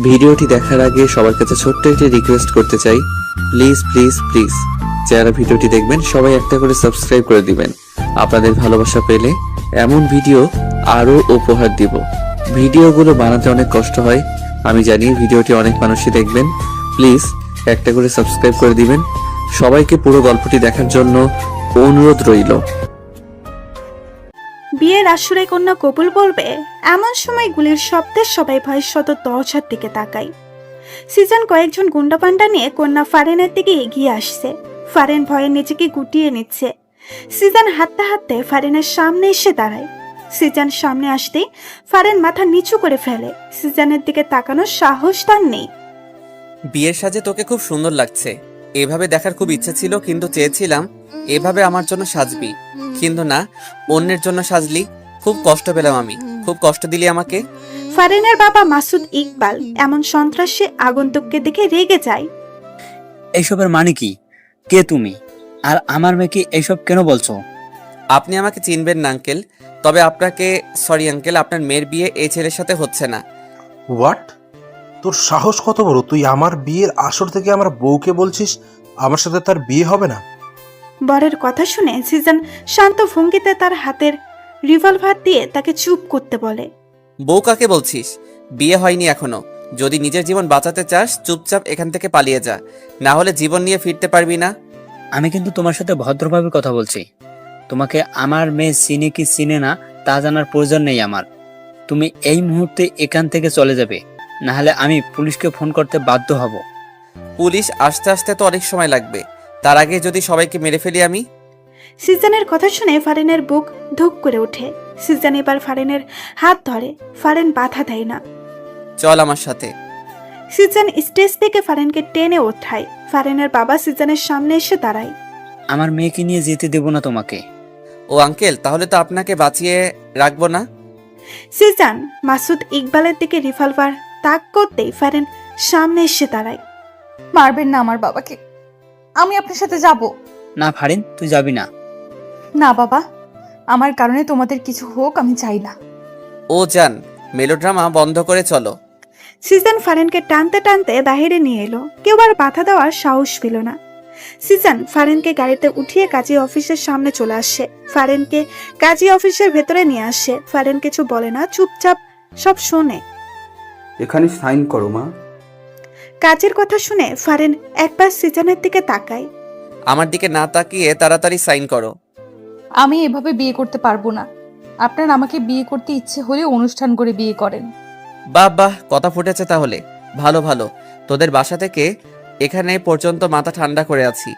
ভিডিওটি দেখার আগে সবার কাছে ছোট্ট একটি রিকোয়েস্ট করতে চাই, প্লিজ প্লিজ প্লিজ যারা ভিডিওটি দেখবেন সবাই একটা করে সাবস্ক্রাইব করে দিবেন। আপনাদের ভালোবাসা পেলে এমন ভিডিও আরো উপহার দিব। ভিডিওগুলো বানাতে অনেক কষ্ট হয়, আমি জানি। ভিডিওটি অনেক মানুষই দেখবেন, প্লিজ একটা করে সাবস্ক্রাইব করে দিবেন। সবাইকে পুরো গল্পটি দেখার জন্য অনুরোধ রইল। বিয়ের আসরে কন্যা কবুল বলবে এমন সময় গুলির শব্দে সবাই ভয়ের শত দরজার দিকে তাকায়। সিজন কয়েকজন গুন্ডাপান্ডা নিয়ে কন্যা ফারেনের দিকে এগিয়ে আসছে। ফারেন ভয়ে নিজেকে গুটিয়ে নিচ্ছে। সিজন হাঁটতে হাঁটতে ফারেনের সামনে এসে দাঁড়ায়। সিজন সামনে আসতেই ফারেন মাথা নিচু করে ফেলে। সিজনের দিকে তাকানোর সাহস তার নেই। বিয়ের সাজে তোকে খুব সুন্দর লাগছে। এভাবে দেখার খুব ইচ্ছে ছিল, কিন্তু চেয়েছিলাম এভাবে আমার জন্য সাজবি, কিন্তু না, অন্যের জন্য সাজলি। খুব কষ্ট পেলাম আমি, খুব কষ্ট দিলি আমাকে। ফারেনের বাবা মাসুদ ইকবাল এমন সন্ত্রাসী আগন্তুককে দেখে রেগে যায়। এইসবের মানে কি? কে তুমি? আর আমার মেয়েকে এইসব কেন বলছো? আপনি আমাকে চিনবেন না আঙ্কেল, তবে আপনাকে সরি আঙ্কেল, আপনার মেয়ের বিয়ে এই ছেলের সাথে হচ্ছে না। হোয়াট? তোর সাহস কত বড়? তুই আমার বিয়ের আসর থেকে আমার বউকে বলছিস আমার সাথে তার বিয়ে হবে না? বরের কথা শুনে সিজন শান্ত ভঙ্গিতে তার হাতের রিভলভার দিয়ে তাকে চুপ করতে বলে। বউ কাকে বলছিস? বিয়ে হয়নি এখনো। যদি নিজের জীবন বাঁচাতে চাস চুপচাপ এখান থেকে পালিয়ে যা, না হলে জীবন নিয়ে ফিরতে পারবি না। আমি কিন্তু তোমার সাথে ভদ্রভাবে কথা বলছি। তোমাকে আমার মেয়ে চিনে কি চিনে না তা জানার প্রয়োজন নেই আমার। তুমি এই মুহূর্তে এখান থেকে চলে যাবে, না হলে আমি পুলিশকে ফোন করতে বাধ্য হব। পুলিশ আসতে আসতে তো অনেক সময় লাগবে, তার আগে যদি সবাইকে মেরে ফেলি আমি। সিজনের কথা শুনে ফারেনের বুক ধুক করে ওঠে। সিজন এবার ফারেনের হাত ধরে। ফারেন বাধা দেয় না। চল আমার সাথে। সিজন স্টেজ থেকে ফারেনকে টেনে ওঠায়। ফারেনের বাবা সিজনের সামনে এসে দাঁড়ায়। আমার মেয়েকে নিয়ে যেতে দেব না তোমাকে। ও আঙ্কেল, তাহলে তো আপনাকে বাঁচিয়ে রাখবো না। সিজন মাসুদ ইকবালের দিকে রিভলভার তাক করতেই ফারেন সামনে এসে দাঁড়ায়। মারবেন না আমার বাবাকে, আমি আপনার সাথে যাব না ফারিন, তুই যাবি না। না বাবা, আমার কারণে তোমাদের কিছু হোক আমি চাই না। ও যান, মেলোড্রামা বন্ধ করে চলো। সিজন ফারেনকে টানতে টানতে বাহিরে নিয়ে এলো। কেউ আর বাধা দেওয়ার সাহস পেল না। সিজন ফারেনকে গাড়িতে উঠিয়ে কাজী অফিসের সামনে চলে আসে। ফারেনকে কাজী অফিসের ভেতরে নিয়ে আসে। ফারেন কিছু বলে না, চুপচাপ সব শোনে। এখানে সাইন করো মা। কাজের কথা শুনে ফারেন একবার সিজনের দিকে তাকায়। আমার দিকে না তাকিয়ে তাড়াতাড়ি সাইন করো। আমি এভাবে বিয়ে করতে পারবো না। আপনার আমাকে বিয়ে করতে ইচ্ছে হলে অনুষ্ঠান করে বিয়ে করেন। বাহ বাহ, কথা ফুটেছে তাহলে। ভালো ভালো, তোদের বাসা থেকে এখানে পর্যন্ত মাথা ঠান্ডা করে আছি।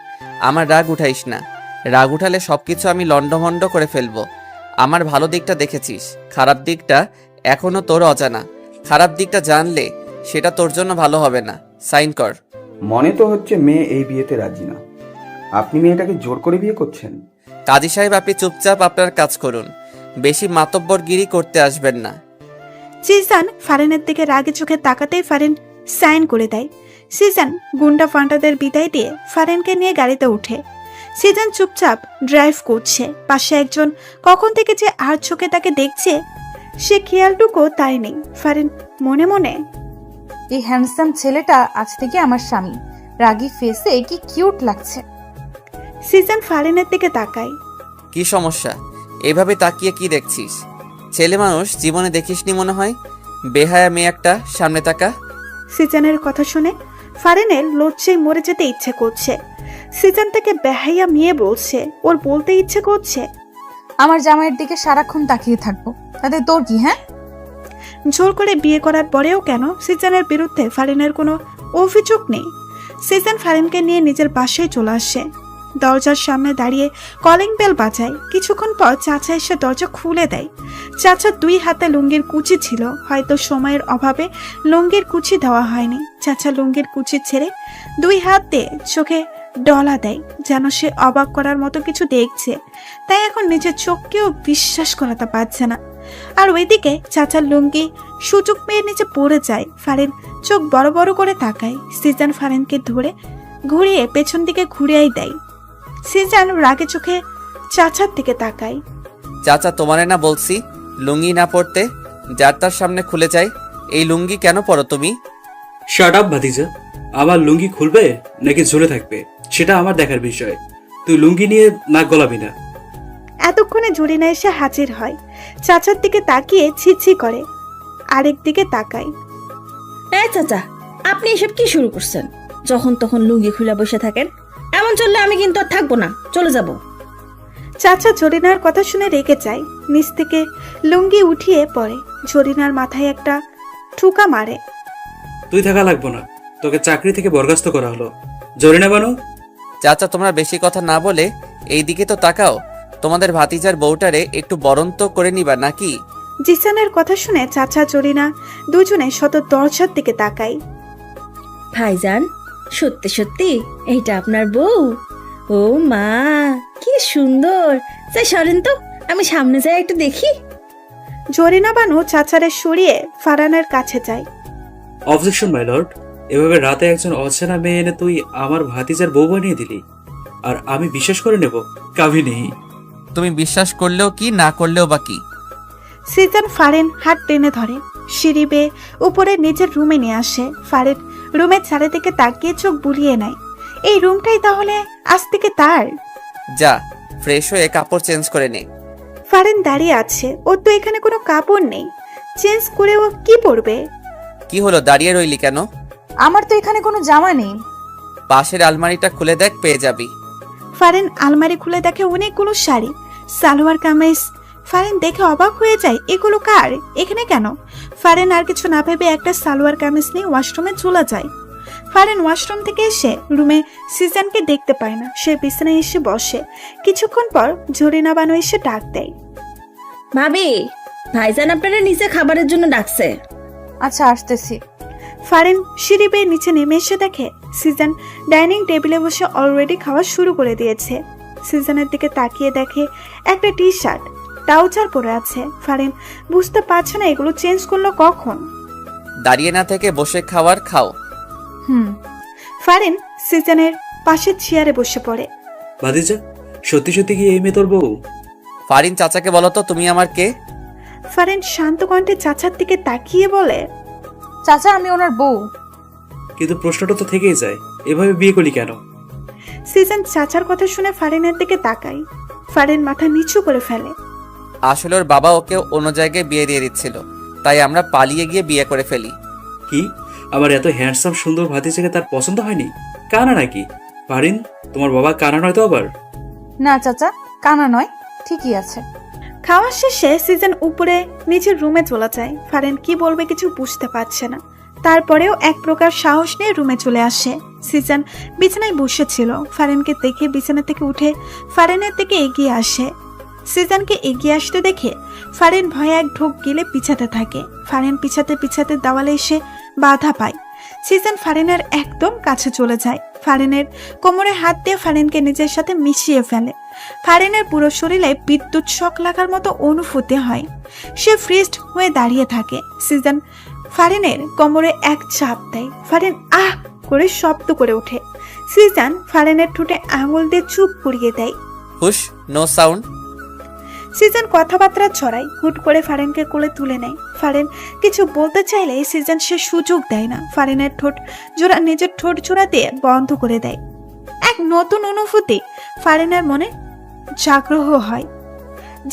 আমার রাগ উঠাইস না, রাগ উঠালে সবকিছু আমি লন্ডভন্ড করে ফেলবো। আমার ভালো দিকটা দেখেছিস, খারাপ দিকটা এখনো তোর অজানা। খারাপ দিকটা জানলে সেটা তোর জন্য ভালো হবে না। সাইন কর। মনে তো হচ্ছে মেয়ে এই বিয়েতে রাজি না। আপনি মেয়েটাকে জোর করে বিয়ে করছেন? কাজী সাহেব, আপনি চুপচাপ আপনার কাজ করুন, বেশি মাতব্বরগিরি করতে আসবেন না। সিজন ফারেনের দিকে রাগে চোখে তাকাতেই ফারেন সাইন করে দেয়। সিজন গুন্ডা ফান্টাদের বিদায় দিয়ে ফারেনকে নিয়ে গাড়িতে উঠে। সিজন চুপচাপ ড্রাইভ করছে। পাশে একজন কখন থেকে যে আর চোখে তাকে দেখছে সে খেয়ালটুকু তাই নেই। ফারেন মনে মনে, এই হ্যান্ডসাম ছেলেটা আজ থেকে আমার স্বামী। রাগী ফেসে কি কিউট লাগছে। সিজন ফারেনের দিকে তাকায়। কি সমস্যা? এভাবে তাকিয়ে কি দেখছিস? ছেলে মানুষ জীবনে দেখিসনি মনে হয়। বেহায়া মেয়ে একটা, সামনে তাকা। সিজনের কথা শুনে ফারেনের লজ্জায় মরে যেতে ইচ্ছে করছে। সিজন তাকে বেহাইয়া মেয়ে বলছে, ওর বলতে ইচ্ছে করছে আমার জামাইয়ের দিকে সারাক্ষণ তাকিয়ে থাকবো, তাতে তোর কি? হ্যাঁ, জোর করে বিয়ে করার পরেও কেন সিজনের বিরুদ্ধে ফারেনের কোনো অভিযোগ নেই। সিজন ফারেনকে নিয়ে নিজের বাসায় চলে আসে। দরজার সামনে দাঁড়িয়ে কলিং বেল বাজায়। কিছুক্ষণ পর চাচা এসে দরজা খুলে দেয়। চাচা দুই হাতে লুঙ্গির কুচি ছিল, হয়তো সময়ের অভাবে লুঙ্গির কুচি দেওয়া হয়নি। চাচা লুঙ্গির কুচি ছেড়ে দুই হাত দিয়ে চোখে ডলা দেয়, যেন সে অবাক করার মতো কিছু দেখছে। তাই এখন নিজের চোখকেও বিশ্বাস করাতে পারছে না। আর ওইদিকে চাচার লুঙ্গি সুযোগ পেয়ে নিচে পড়ে যায়। ফারেন চোখ বড় বড় করে তাকায়। সিজন ফারেনকে ধরে ঘুরিয়ে পেছন দিকে ঘুরিয়েই দেয়। সিজন রাগে চোখে চাচার দিকে তাকায়। চাচা, তোমারে না বলছি লুঙ্গি না পরতে? যার তার সামনে খুলে যায়। এই লুঙ্গি কেন পরো তুমি? শাট আপ ভাতিজা, আমার লুঙ্গি খুলবে নাকি ঝুলে থাকবে সেটা আমার দেখার বিষয়। তুই লুঙ্গি নিয়ে নাক গলাবি না। এতক্ষণে জরিনা এসে হাজির হয়। চাচার দিকে তাকিয়ে ছি করে, আরেক দিকে তাকায়। চাচা, আপনি এসব কি শুরু করছেন? যখন তখন লুঙ্গি খুলে বসে থাকেন, এমন চললে আমি কিন্তু আর থাকবো না, চলে যাব। চাচা জরিনার কথা শুনে রেগে যায়, নিচ থেকে লুঙ্গি উঠিয়ে পড়ে। জরিনার মাথায় একটা ঠুকা মারে। তুই থাকা লাগবো না, তোকে চাকরি থেকে বরখাস্ত করা হলো। জরিনা বানু, চাচা তোমরা বেশি কথা না বলে এই দিকে তো তাকাও। তোমাদের ভাতিজার বউটারে একটু বরন্ত করে নিবা নাকি? জিসানের কথা শুনে চাচা জরিনা দুজনে শত দরজার দিকে তাকায়। ভাইজান, সত্যি সত্যি এইটা আপনার বউ? ও মা, কি সুন্দর! যাই সরেন তো, আমি সামনে যাই একটু দেখি। জরিনা বানু চাচারে সরিয়ে ফারানের কাছে যায়। Objection my lord. এভাবে রাতে একজন অচেনা মেয়ে এনে তুই আমার ভাতিজার বউ বানিয়ে দিলি, আর আমি বিশ্বাস করে নেব? কাভি নেই। তুমি বিশ্বাস করলেও কি, না করলেও বা কি? সিজন ফারেন হাত টেনে ধরে, সিঁড়ি বেয়ে উপরে নিজের রুমে নিয়ে আসে। ফারেন রুমের চারিদিকে তাকিয়ে চোখ বুলিয়ে নেয়। এই রুমটাই তাহলে আজ থেকে তার। যা, ফ্রেশ হয়ে কাপড় চেঞ্জ করে নে। ফারেন দাঁড়িয়ে আছে, ওর তো এখানে কোনো কাপড় নেই, চেঞ্জ করে ও কি পরবে? কি হলো, দাঁড়িয়ে রইলি কেন? আমার তো এখানে কোনো জামা নেই। পাশের আলমারিটা খুলে দেখ, পেয়ে যাবি। ফারেন আলমারি খুলে দেখে অনেকগুলো শাড়ি, সালোয়ার কামিজ। ফারেন দেখে অবাক হয়ে যায়, এগুলো কার, এখানে কেন? ফারেন আর কিছু না ভেবে একটা সালোয়ার কামিজ নিয়ে ওয়াশরুমে চলে যায়। ফারেন ওয়াশরুম থেকে এসে রুমে সিজনকে দেখতে পায় না। সে বিছানায় এসে বসে। কিছুক্ষণ পর জরিনা বানু এসে ডাক দেয়। ভাবি, ভাইজান আপনারা নিচে খাবারের জন্য ডাকছে। আচ্ছা, আসতেছি। ফারেন সিঁড়ি বেয়ে নিচে নেমে এসে দেখে সিজন ডাইনিং টেবিলে বসে অলরেডি খাওয়া শুরু করে দিয়েছে। সিজনের দিকে তাকিয়ে দেখে একটা টি শার্ট ট্রাউজার পরে আছে। ফারেন বুঝতে পারছে না এগুলো চেঞ্জ করলো কখন। দাঁড়িয়ে না থেকে বসে খাওয়ার খাও। ফারেন সিজনের পাশের চেয়ারে বসে পড়ে। ভাতিজা, সত্যি সত্যি কি এই মেয়ে তোর বউ? ফারিন, চাচাকে বলো তো তুমি আমার কে? ফারেন শান্ত কণ্ঠে চাচার দিকে তাকিয়ে বলে, চাচা, আমি ওনার বউ। কিন্তু প্রশ্নটা তো থেকেই যায়, এভাবে বিয়ে করলি কেন? সিজন চাচার কথা শুনে ফারেনের দিকে তাকায়। ফারেন মাথা নিচু করে ফেলে। আসলে ওর বাবা ওকে অন্য জায়গায় বিয়ে দিয়ে দিচ্ছিল, তাই আমরা পালিয়ে গিয়ে বিয়ে করে ফেলি। কি, আমার এত হ্যান্ডসাম সুন্দর ভাতিজাকে তার পছন্দ হয়নি? কানা নাকি? পারিন, তোমার বাবা কানা নয় তো আবার? না চাচা, কানা নয়, ঠিকই আছে। খাওয়া শেষে সিজন উপরে নিজের রুমে চলে যায়। ফারেন কি বলবে কিছু বুঝতে পারছে না। তারপরেও এক প্রকার সাহস নিয়ে রুমে চলে আসে। সিজন বিছানায় বসেছিল। ফারেনকে দেখে বিছানা থেকে উঠে ফারেনের দিকে এগিয়ে আসে। সিজনকে এগিয়ে আসতে দেখে ফারেন ভয়ে এক ঢোক গিলে পিছাতে থাকে। ফারেন পিছাতে দেওয়ালে এসে বাধা পায়। সিজন ফারেনের একদম কাছে চলে যায়। ফারেনের কোমরে হাত দিয়ে ফারেনকে নিজের সাথে মিশিয়ে ফেলে। ফারেনের পুরো শরীরে বিদ্যুৎ শক লাগার মতো অনুভূতি হয়। সে ফ্রিজড হয়ে দাঁড়িয়ে থাকে। সিজন ফারেনের কোমরে এক চাপ দেয়। ফারেন আহ করে শব্দ করে ওঠে। সিজন ফারেনের ঠোঁটে আঙুল দিয়ে চুপ করিয়ে দেয়। হুশ, নো সাউন্ড। সিজন কথাবার্তা ছড়ায়। হুট করে ফারেনকে কোলে তুলে নেয়। ফারেন কিছু বলতে চাইলে সিজন সে সুযোগ দেয় না। ফারেনের নিজের ঠোঁট জোড়া দিয়ে বন্ধ করে দেয়। এক নতুন অনুভূতি ফারেনের মনে জাগ্রহ হয়,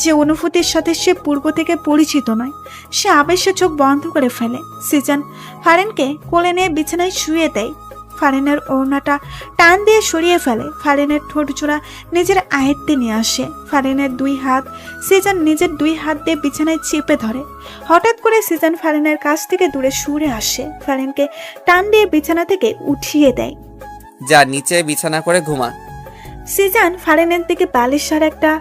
যে অনুভূতির সাথে সে পূর্ব থেকে পরিচিত নয়। সে আবেশে চোখ বন্ধ করে ফেলে। সিজন ফারেনকে কোলে নিয়ে বিছানায় শুয়ে দেয়। ফারেনের ওড়নাটা টান দিয়ে সরিয়ে ফেলে। ফারেনের ঠোঁট জোড়া নিজের আয়ত্তে নিয়ে আসে। ফারেনের দুই হাত সিজন নিজের দুই হাত দিয়ে বিছানায় চেপে ধরে। হঠাৎ করে সিজন ফারেনের কাছ থেকে দূরে সরে আসে। ফারেনকে টান দিয়ে বিছানা থেকে উঠিয়ে দেয়। যা, নিচে বিছানা করে ঘুমা। সিজন ফারেনের দিকে বালিশের একটা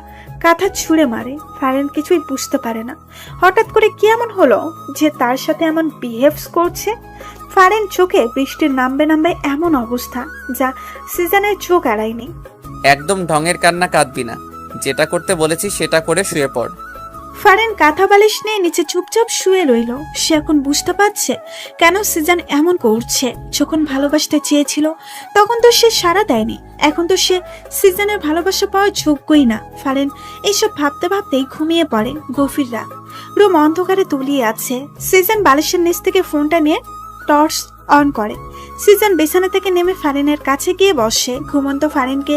কাঁথা ছুঁড়ে মারে। ফারেন কিছুই বুঝতে পারে না হঠাৎ করে কি এমন হলো যে তার সাথে এমন বিহেভস করছে। ফারেন চোখে বৃষ্টির নামবে এমন অবস্থা যা সিজনের চোখ এড়ায়নি। একদম ঢঙের কান্না কাঁদবি না, যেটা করতে বলেছি সেটা করে শুয়ে পড়। ফারেন কাঁথা বালিশ নিয়ে নিচে চুপচাপ শুয়ে রইল। সে এখন বুঝতে পারছে কেন সিজন এমন করছে। যখন ভালোবাসতে চেয়েছিল তখন তো সে সাড়া দেয়নি। এখন তো সে সিজনের ভালোবাসা পাওয়ার যোগ্যই না। ফারেন এইসব ভাবতে ভাবতেই ঘুমিয়ে পড়ে। গভীর রাত, রুম অন্ধকারে তলিয়ে আছে। সিজন বালিশের নিচ থেকে ফোনটা নিয়ে টর্চ অন করে। সিজন বিছানা থেকে নেমে ফারিনের কাছে গিয়ে বসে। ঘুমন্ত ফারিনকে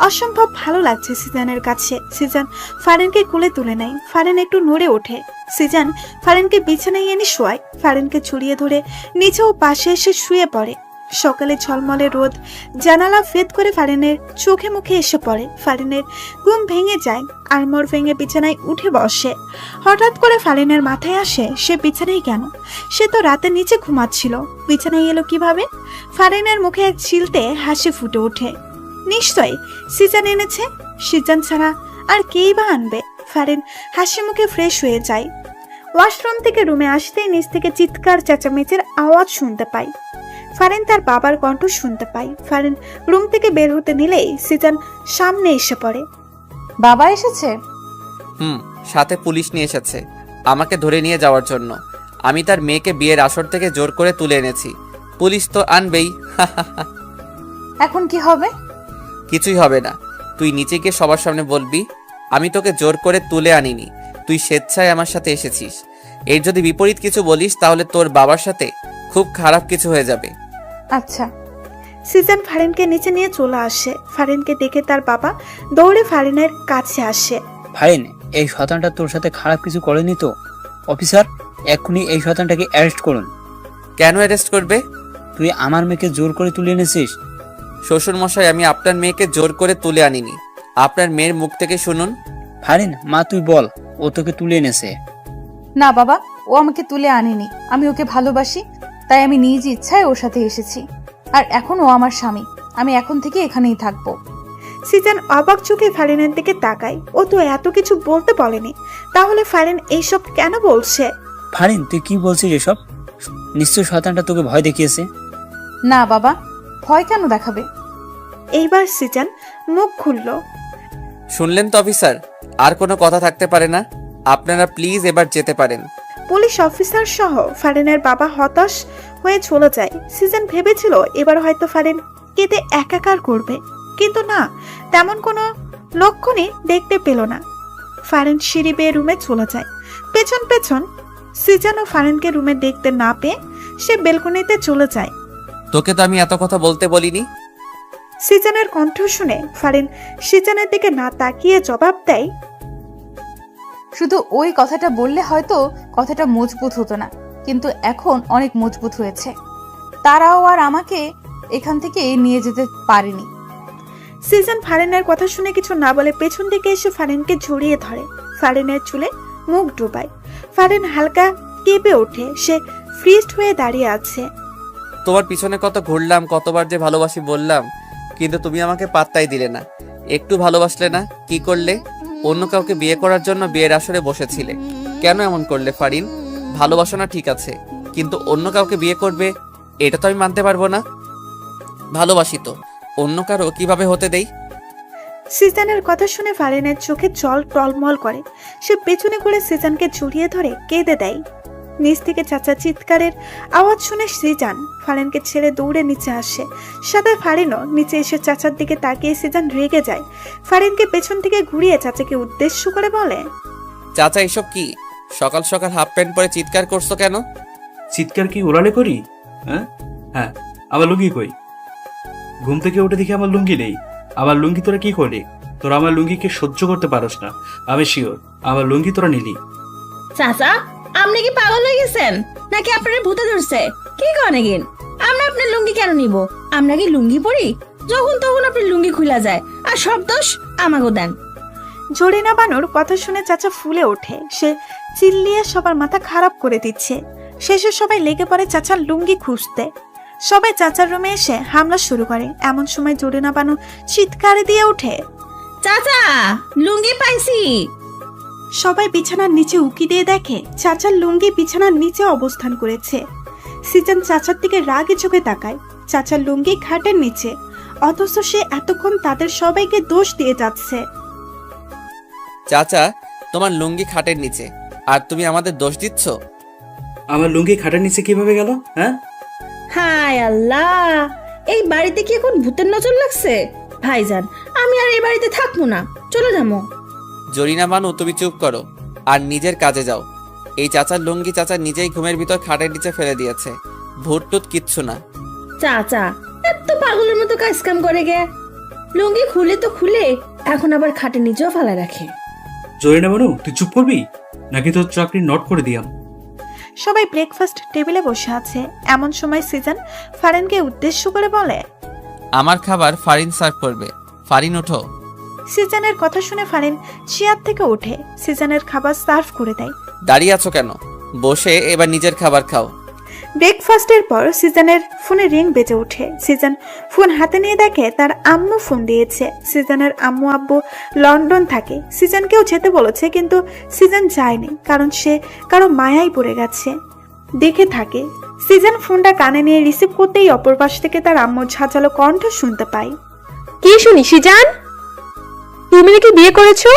অসম্ভব ভালো লাগছে সিজনের কাছে। সিজন ফারিনকে কোলে তুলে নেয়। ফারিন একটু নড়ে ওঠে। সিজন ফারিনকে বিছানায় এনে শোয়ায়। ফারিনকে ছড়িয়ে ধরে নিচেও পাশে এসে শুয়ে পড়ে। সকালে ঝলমলে রোদ জানালা ভেদ করে ফারিনের চোখে মুখে এসে পড়ে। ফারিনের ঘুম ভেঙে যায়। আড়মোড় ভেঙে বিছানায় উঠে বসে। হঠাৎ করে ফারিনের মাথায় আসে সে বিছানায় কেন? সে তো রাতে নিচে ঘুমাচ্ছিল, বিছানায় এলো কিভাবে? ফারিনের মুখে এক চিলতে হাসি ফুটে ওঠে। নিশ্চয়ই সিজন এনেছে। সিজন ছাড়া আর কেই বা আনবে? ফারিন হাসি মুখে ফ্রেশ হয়ে যায়। ওয়াশরুম থেকে রুমে আসতেই নিচ থেকে চিৎকার চেঁচামেচির আওয়াজ শুনতে পায়। ফারিন তার বাবার কণ্ঠ শুনতে পায়। ফারিন রুম থেকে বের হতে নিলেই সিজন সামনে এসে পড়ে। বাবা এসেছে? সাথে পুলিশ নিয়ে এসেছে আমাকে ধরে নিয়ে যাওয়ার জন্য। আমি তার মেয়েকে বিয়ের আসর থেকে জোর করে তুলে এনেছি। পুলিশ তো আনবেই। এখন কি হবে? কিছুই হবে না। তুই নিচে গিয়ে সবার সামনে বলবি আমি তোকে জোর করে তুলে আনিনি, তুই স্বেচ্ছায় আমার সাথে এসেছিস। এর যদি বিপরীত কিছু বলিস তাহলে তোর বাবার সাথে খুব খারাপ কিছু হয়ে যাবে। আচ্ছা। সিজন ফারিনকে নিচে নিয়ে চলে আসে। ফারিনকে দেখে তার বাবা দৌড়ে ফারিনের কাছে আসে। ফারিন, এই শয়তানটা তোর সাথে খারাপ কিছু করেনি তো? অফিসার, এক্ষুনি এই শয়তানটাকে অ্যারেস্ট করুন। কেন অ্যারেস্ট করবে? তুই আমার মেয়েকে জোর করে তুলে এনেছিস। শ্বশুর মশাই, আমি আপনার মেয়েকে জোর করে তুলে আনিনি। আপনার মেয়ের মুখ থেকে শুনুন। ফারিন, মা তুই বল, ও তোকে তুলে এনেছে। না বাবা, ও আমাকে তুলে আনেনি। আমি ওকে ভালোবাসি, তাই আমি নিজ ইচ্ছায় ওর সাথে এসেছি। আর এখন ও আমার স্বামী। আমি এখন থেকে এখানেই থাকবো। সিজন অবাক চোখে ফারিনের দিকে তাকায়। ও তো এত কিছু বলতে বলেনি, তাহলে ফারিন এইসব কেন বলছে? ফারিন, তুই কি বলছিস এসব? নিশ্চয় শয়তানটা তোকে ভয় দেখিয়েছে। না বাবা, ভয় কেন দেখাবে? এইবার সিজন মুখ খুলল। শুনলেন তো অফিসার, আর কোনো কথা থাকতে পারে না। আপনারা প্লিজ এবার যেতে পারেন। পুলিশ অফিসার সহ ফারিনের বাবা হতাশ হয়ে চলে যায়। সিজন ভেবেছিল এবার হয়তো ফারিন কেঁদে একাকার করবে, কিন্তু না, তেমন কোনো লক্ষণই দেখতে পেল না। ফারিন সিঁড়ি বেয়ে রুমে চলে যায়। পেছন পেছন সিজন ও ফারিনকে রুমে দেখতে না পেয়ে সে বেলকনিতে চলে যায়। তোকে তো আমি এত কথা বলতে বলিনি। সিজনের কণ্ঠ শুনে ফারিন সিজনের দিকে না তাকিয়ে জবাব দেয়, শুধু ওই কথাটা বললে হয়তো কথাটা মজবুত হতো না, কিন্তু এখন অনেক মজবুত হয়েছে। তারাও আর আমাকে এখান থেকে নিয়ে যেতে পারেনি। সিজন ফারিনের কথা শুনে কিছু না বলে পেছন দিকে এসে ফারিনকে জড়িয়ে ধরে। ফারিনের চুলে মুখ ডুবায়। ফারিন হালকা কেঁপে ওঠে। সে ফ্রিজড হয়ে দাঁড়িয়ে আছে। তোমার পিছনে কত ঘুরলাম, কতবার যে ভালোবাসি বললাম, কিন্তু তুমি আমাকে পাত্তাই দিলে না। একটু ভালোবাসলে না, কি করলে? অন্য কাউকে বিয়ে করার জন্য বিয়ের আসরে বসেছিলে। কেন এমন করলে ফারিন? ভালোবাসো না ঠিক আছে, কিন্তু অন্য কাউকে বিয়ে করবে এটা তো আমি মানতে পারবো না। ভালোবাসি তো, অন্য কারো কিভাবে হতে দেই? সিজনের কথা শুনে ফারিনের চোখে জল টলমল করে। সে পেছনে করে সিজনকে জড়িয়ে ধরে কেঁদে দেয়। নিচ থেকে চাচা চিৎকারের আওয়াজ শুনে সিজান ফারিনকে ছেড়ে দৌড়ে নিচে আসে। সাথে ফারিনও নিচে এসে চাচার দিকে তাকিয়ে সিজান রেগে যায়। ফারিনকে পেছন থেকে ঘুরিয়ে চাচাকে উদ্দেশ্য করে বলে, চাচা এসব কি? সকাল সকাল হাফ প্যান্ট পরে চিৎকার করছো কেন? চিৎকার কি ওরালে করি? হ্যাঁ হ্যাঁ, আমার লুঙ্গি কই? ঘুম থেকে উঠে দেখি আমার লুঙ্গি নেই। আমার লুঙ্গি তোরা কি করলি? তোরা আমার লুঙ্গিকে সহ্য করতে পারস না, আমি শিওর। আমার লুঙ্গি তোরা নিলি। চাচা, আপনি কি পাগল হয়ে গেছেন নাকি আপনার ভূতে ধরছে? কি করেন? আমরা আপনার লুঙ্গি কেন নিব? আমরা কি লুঙ্গি পরি? যখন তখন আপনার লুঙ্গি খুলা যায়, আর সব দোষ আমাকে দেন। জরিনা বানুর কথা শুনে চাচা ফুলে ওঠে। সে চিল্লিয়ে সবার মাথা খারাপ করে দিচ্ছে। শেষে সবাই লেগে পড়ে চাচার লুঙ্গি খুঁজতে। সবাই চাচার রুমে এসে হামলা শুরু করে। এমন সময় জরিনা বানু চিৎকার দিয়ে ওঠে, চাচা, লুঙ্গি পাইছি। সবাই বিছানার নিচে উকি দিয়ে দেখে চাচার লুঙ্গি বিছানার নিচে অবস্থান করেছে। সিজন চাচার দিকে রাগে চোখে তাকায়। চাচার লুঙ্গি খাটের নিচে, অথচ সে এতক্ষণ তাদের সবাইকে দোষ দিয়ে যাচ্ছে। চাচা, তোমার লুঙ্গি খাটের নিচে, আর তুমি আমাদের দোষ দিচ্ছ? আমার লুঙ্গি খাটের নিচে কিভাবে গেল? হ্যাঁ, হায় আল্লাহ, এই বাড়িতে কি এখন ভূতের নজর লাগছে? ভাইজান, আমি আর এই বাড়িতে থাকবো না, চলে যাবো। জরিনা বানু, তুমি চুপ করো আর নিজের কাজে যাও। এই চাচার লুঙ্গি চাচা নিজেই ঘুমের ভিতর খাটের নিচে ফেলে দিয়েছে। ভূত টুত কিচ্ছু না। চাচা এত পাগলের মতো কাজ কাম করে গে, লুঙ্গি খুলে তো খুলে এখন আবার খাটে নিচেও ফেলা রাখে। জরিনা বানু, তুই চুপ করবি নাকি তোর চাকরি নট করে দিয়াম? সবাই ব্রেকফাস্ট টেবিলে বসে আছে। এমন সময় সিজন ফারিনকে উদ্দেশ্য করে বলে, আমার খাবার ফারিন সার্ভ করবে। ফারিন ওঠো। সিজনের কথা শুনে ফারিন চেয়ার থেকে ওঠে, সিজনের খাবার সার্ভ করে দেয়। দাঁড়িয়ে আছো কেন? বসে এবার নিজের খাবার খাও। ব্রেকফাস্টের পর সিজনের ফোনে রিং বেজে ওঠে। সিজন ফোন হাতে নিয়ে দেখে তার আম্মু ফোন দিয়েছে। সিজনের আম্মু আব্বু লন্ডন থাকে, সিজনকেও যেতে বলেছে, কিন্তু সিজন যায়নি কারণ সে কারো মায়ায় পড়ে গেছে। দেখে থাকে সিজন ফোনটা কানে নিয়ে রিসিভ করতেই অপর পাশ থেকে তার আম্মুর ঝাঁঝালো কণ্ঠ শুনতে পায়। কি শুনি সিজান, তুমি নাকি বিয়ে করেছো?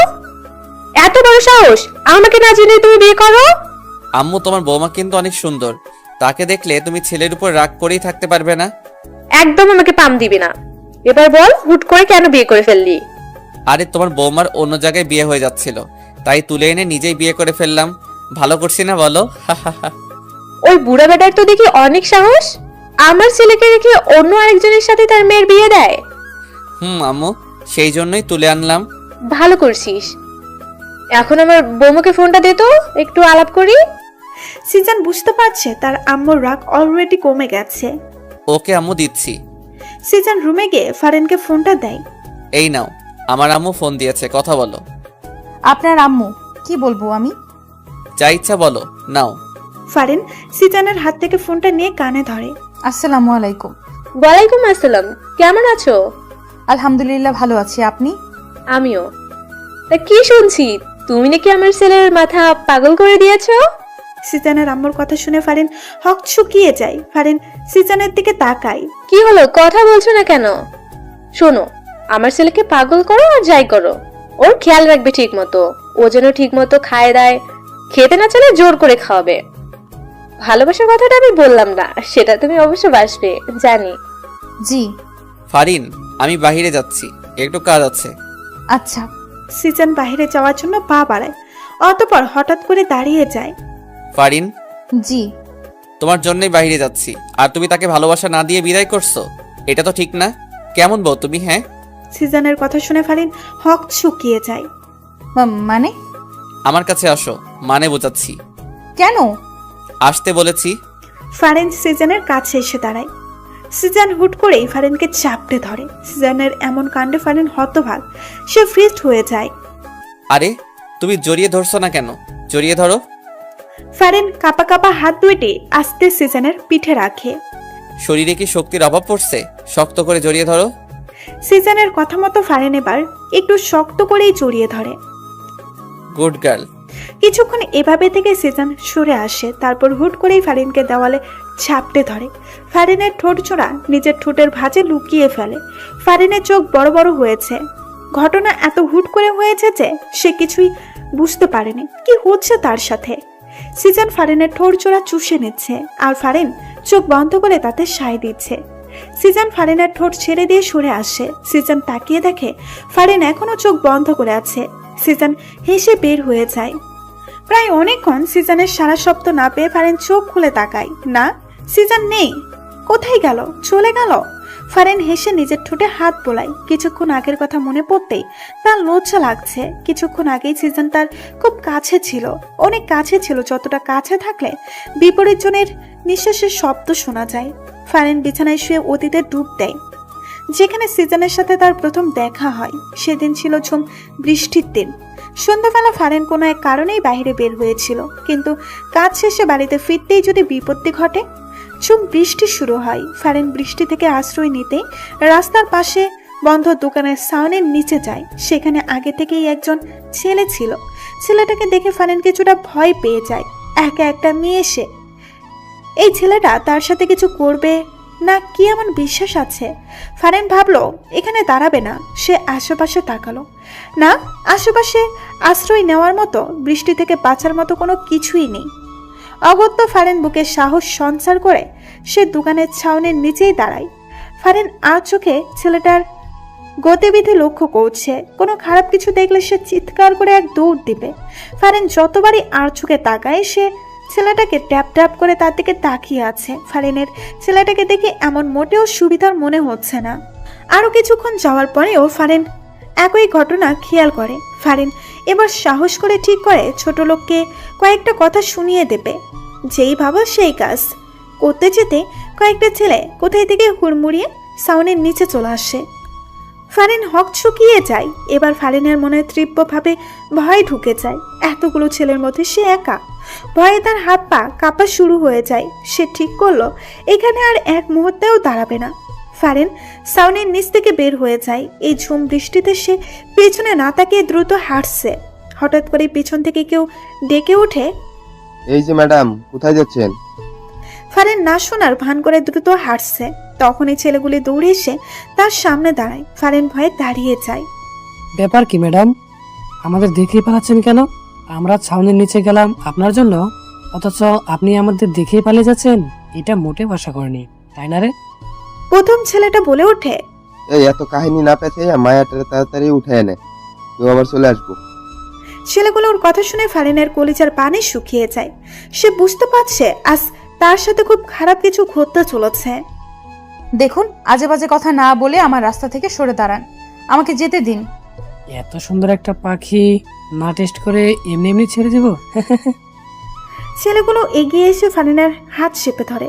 এত বড় সাহস, আমাকে না জেনে তুমি বিয়ে করো? আম্মু, তোমার বৌমা কিন্তু অনেক সুন্দর, তাকে দেখলে তুমি ছেলের উপর রাগ করেই থাকতে পারবে না। একদম আমাকে পাম দিবি না। এবার বল, হুট করে কেন বিয়ে করে ফেললি? আরে তোমার বৌমার অন্য জায়গায় বিয়ে হয়ে যাচ্ছিল, তাই তুলে এনে নিজেই বিয়ে করে ফেললাম। ভালো করছি না বলো? ওই বুড়া বেটার তো দেখি অনেক সাহস, আমার ছেলেকে রেখে অন্য আরেকজনের সাথে তার মেয়ের বিয়ে দেয়। আম্মু, সেই জন্যই তুলে আনলাম। ভালো করছিস। এখন আমার বৌমাকে ফোনটা দে তো, একটু আলাপ করি। সিজন বুঝতে পারছে তার আম্মুর রাগ অলরেডি কমে গেছে। ওকে আম্মু, দিচ্ছি। সিজন রুমে গিয়ে ফারিনকে ফোনটা দেয়। এই নাও, আমার আম্মু ফোন দিয়েছে, কথা বলো। আপনার আম্মু? কি বলবো আমি? যা ইচ্ছা বলো, নাও। ফারিন সিজনের হাত থেকে ফোনটা নিয়ে কানে ধরে। আসসালামু আলাইকুম। ওয়ালাইকুম আসসালাম, কেমন আছো? আলহামদুলিল্লাহ ভালো আছি, আপনি? আমিও। তা কি শুনছি, তুমি নাকি আমার ছেলের মাথা পাগল করে দিয়েছো? সিজনের আম্মুর কথা শুনে ফারিন হকচকিয়ে যায়। ফারিন সিজনের দিকে তাকায়। কি হলো, কথা বলছো না কেন? শোনো, আমার ছেলেকে পাগল করো আর যাই করো, ওর খেয়াল রাখবে ঠিক মতো। ও যেন ঠিক মতো খায় দায়, খেতে না চলে জোর করে খাওয়াবে। ভালোবাসার কথাটা আমি বললাম না, সেটা তুমি অবশ্য বাসবে জানি। জি। ফারিন, আমি বাইরে যাচ্ছি, একটু কাজ আছে। আচ্ছা। সিজন বাইরে যাওয়ার জন্য পা বাড়ায়, অতঃপর হঠাৎ করে দাঁড়িয়ে যায়। ফারিন, জি। তোমার জন্যই বাইরে যাচ্ছি, আর তুমি তাকে ভালোবাসা না দিয়ে বিদায় করছো? এটা তো ঠিক না। কেমন বউ তুমি? হ্যাঁ, সিজনের কথা শুনে ফারিন হকচকিয়ে যায়। মানে? আমার কাছে আসো, মানে বোঝাচ্ছি। কেন? আসতে বলেছি। ফারিন সিজনের কাছে এসে দাঁড়ায়। সিজন হুট করেই ফারিনকে চাপটে ধরে। সিজনের এমন কাণ্ডে ফারিন হতবাক, সে ফ্রিজড হয়ে যায়। আরে তুমি জড়িয়ে ধরছো না কেন? জড়িয়ে ধরো। ফারিন কাপা কাপা হাত দুইটি আস্তে সিজনের পিঠে রাখে। শরীরে কি শক্তির অভাব পড়ছে? শক্ত করে জড়িয়ে ধরো। সিজনের কথা মতো ফারিন এবার একটু শক্ত করেই জড়িয়ে ধরে। Good girl. কিছুক্ষণ এভাবে থেকে সিজন সরে আসে, তারপর হুট করেই ফারিনকে দেওয়ালে ঝাপটে ধরে। ফারিনের ঠোঁট চোরা নিজের ঠোঁটের ভাঁজে লুকিয়ে ফেলে। ফারিনের চোখ বড় বড় হয়েছে। ঘটনা এত হুট করে হয়েছে যে সে কিছুই বুঝতে পারেনি কি হচ্ছে তার সাথে। সিজন ফারিনের ঠোঁট চোরা চুষে নিচ্ছে, আর ফারিন চোখ বন্ধ করে তাতে সায় দিচ্ছে। সিজন ফারিনের ঠোঁট ছেড়ে দিয়ে সরে আসে। সিজন তাকিয়ে দেখে ফারিন এখনো চোখ বন্ধ করে আছে। সিজন হেসে বের হয়ে যায়। প্রায় অনেকক্ষণ সিজনের সারা শব্দ না পেয়ে ফারিন চোখ খুলে তাকায়। না, সিজন নেই। কোথায় গেল? চলে গেল? ফারিন হেসে নিজের ঠোঁটে হাত বোলায়। কিছুক্ষণ আগের কথা মনে পড়তেই তার লজ্জা লাগছে। কিছুক্ষণ আগেই সিজন তার খুব কাছে ছিল, অনেক কাছে ছিল, যতটা কাছে থাকলে বিপরীত জনের নিঃশ্বাসের শব্দ শোনা যায়। ফারিন বিছানায় শুয়ে অতীতে ডুব দেয়। যেখানে সিজনের সাথে তার প্রথম দেখা হয় সেদিন ছিল ঝুম বৃষ্টির দিন। সন্ধ্যাবেলা ফারিন কোনো এক কারণেই বাইরে বের হয়েছিল, কিন্তু কাজ শেষে বাড়িতে ফিরতেই যদি বিপত্তি ঘটে। ঝুম বৃষ্টি শুরু হয়। ফারিন বৃষ্টি থেকে আশ্রয় নিতে রাস্তার পাশে বন্ধ দোকানের সাউনের নিচে যায়। সেখানে আগে থেকেই একজন ছেলে ছিল। ছেলেটাকে দেখে ফারিন কিছুটা ভয় পেয়ে যায়। একা একটা মেয়ে সে। এই ছেলেটা তার সাথে কিছু করবে না কি এমন বিশ্বাস আছে? ফারিন ভাবলো এখানে দাঁড়াবে না। সে আশেপাশে তাকালো। না, আশেপাশে আশ্রয় নেওয়ার মতো, বৃষ্টি থেকে বাঁচার মতো কোনো কিছুই নেই। অগত্য ফারিন বুকে সাহস সঞ্চার করে সে দোকানের ছাউনির নিচেই দাঁড়ায়। ফারিন আর চোখে ছেলেটার গতিবিধি লক্ষ্য করছে। কোনো খারাপ কিছু দেখলে সে চিৎকার করে এক দৌড় দিবে। ফারিন যতবারই আর চোখে তাকায় সে ছেলেটাকে ট্যাপ ট্যাপ করে তার দিকে তাকিয়ে আছে। ফারিনের ছেলেটাকে দেখে এমন মোটেও সুবিধার মনে হচ্ছে না। আরও কিছুক্ষণ যাওয়ার পরেও ফারিন একই ঘটনা খেয়াল করে। ফারিন এবার সাহস করে ঠিক করে ছোট লোককে কয়েকটা কথা শুনিয়ে দেবে। যেই ভাবা সেই কাজ করতে যেতে কয়েকটা ছেলে কোথায় থেকে হুড়মুড়িয়ে সাউনের নিচে চলে আসে। ফারিন হকচকিয়ে যায়। এবার ফারিনের মনে তীব্রভাবে ভয় ঢুকে যায়। এতগুলো ছেলের মধ্যে সে একা। ভয়ে তার হাত পা কাঁপা শুরু হয়ে যায়। সে ঠিক করলো এখানে আর এক মুহূর্তেও দাঁড়াবে না। ফারিন সাউনের নিচ থেকে বের হয়ে যায়। এই ঝুম বৃষ্টিতে সে পেছনে না তাকিয়ে দ্রুত হাঁটছে। হঠাৎ করে পিছন থেকে কেউ ডেকে ওঠে, এই যে ম্যাডাম, কোথায় যাচ্ছেন? ফারিন না শোনার ভান করে দ্রুত হাঁটছে। তখনই ছেলেগুলি দৌড়ে এসে তার সামনে দাঁড়ায়। ফারিন ভয়ে দাঁড়িয়ে যায়। ব্যাপার কি ম্যাডাম, আমাদের দেখেই পালাচ্ছেন কেন? আমরা ছাউনির নিচে গেলাম আপনার জন্য, অথচ আপনি আমাদের দেখেই পালিয়ে যাচ্ছেন। এটা মোটেও আশা করিনি, তাই না রে? প্রথম ছেলেটা বলে ওঠে, এই এত কাহিনী না পেঁচাইয়া মায়াটারে তাড়াতাড়ি উঠে এনে, কেউ আবার চলে আসবো। ছেলেগুলোর কথা শুনে ফারিনের কলিজার পানি শুকিয়ে যায়। সে বুঝতে পারছে আজ তার সাথে খুব খারাপ কিছু ঘটতে চলেছে। দেখুন, আজে বাজে কথা না বলে আমার রাস্তা থেকে সরে দাঁড়ান, আমাকে যেতে দিন। এত সুন্দর একটা পাখি না টেস্ট করে এমনি এমনি ছেড়ে দেব? ছেলেগুলো এগিয়ে এসে ফারিনের হাত চেপে ধরে।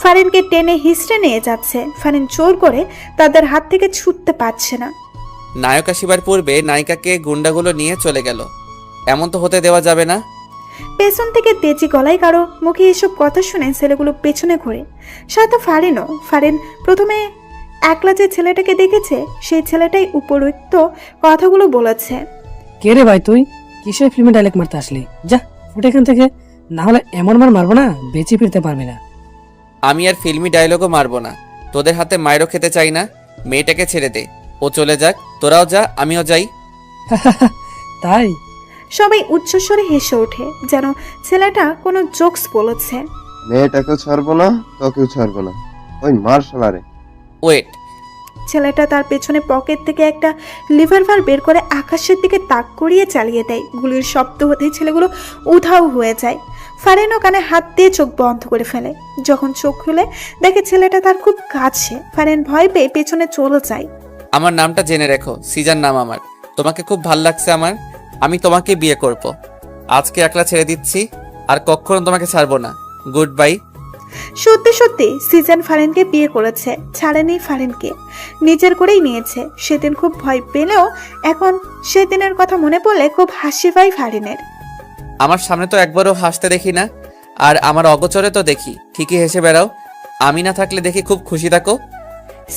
ফারিনকে টেনে হিসড়ে নিয়ে যাচ্ছে। ফারিন জোর করে তাদের হাত থেকে ছুটতে পারছে না। নায়ক আসিবার পূর্বে নায়িকাকে গুন্ডাগুলো নিয়ে চলে গেল। এমন তো হতে দেওয়া যাবে না। পেছন থেকে তেজি গলায় কারো মুখে এসব কথা শুনে ছেলেগুলো পেছনে ঘোরে। সাথে ফারিনও। ফারিন প্রথমে একলা যে ছেলেটাকে দেখেছে সেই ছেলেটাই উপরোক্ত কথাগুলো বলেছে। কে রে ভাই তুই? কিসের ফিল্মে ডায়লগ মারতে আসলি? যা ফুটে এখান থেকে, না হলে এমন মার মারবো না বেঁচে ফিরতে পারবি না। আমি আর ফিল্মি ডায়লগও মারবো না। তোদের হাতে মায়েরও খেতে চাই না। মেয়েটাকে ছেড়ে দে, ও চলে যাক। তোরাও যা, আমিও যাই। তাই? সবাই উচ্চস্বরে হেসে ওঠে, যেন ছেলেটা কোনো জোকস বলেছে। মেয়েটাকেও ছাড়বো না, তোকেও ছাড়বো না, ওই মার শালারে। ওয়েট, ছেলেটা তার পেছনে পকেট থেকে একটা লিভারভার বের করে আকাশের দিকে তাক করিয়ে চালিয়ে দেয়। গুলির শব্দ হতেই ছেলেগুলো উধাও হয়ে যায়। ফারিনও কানে হাত দিয়ে চোখ বন্ধ করে ফেলে। যখন চোখ খুলে দেখে ছেলেটা তার খুব কাছে। ফারিন ভয় পেয়ে পেছনে চলে যায়। আমার নামটা জেনে রেখো, সিজান নাম আমার। তোমাকে খুব ভাল লাগছে আমার। আমি তোমাকে বিয়ে করব। আজকে একলা ছেড়ে দিচ্ছি, আর কখনো তোমাকে ছাড়বো না। Good bye. সত্যি সত্যি সিজন ফারিনকে বিয়ে করেছে, ছাড়েনি ফারিনকে, নিজের করেই নিয়েছে। সেদিন খুব ভয় পেলেও এখন সেদিনের কথা মনে পড়লে খুব হাসি পায় ফারিনের। আমার সামনে তো একবারও হাসতে দেখি না, আর আমার অগোচরে তো দেখি ঠিকই হেসে বেড়াও। আমি না থাকলে দেখি খুব খুশি থাকো।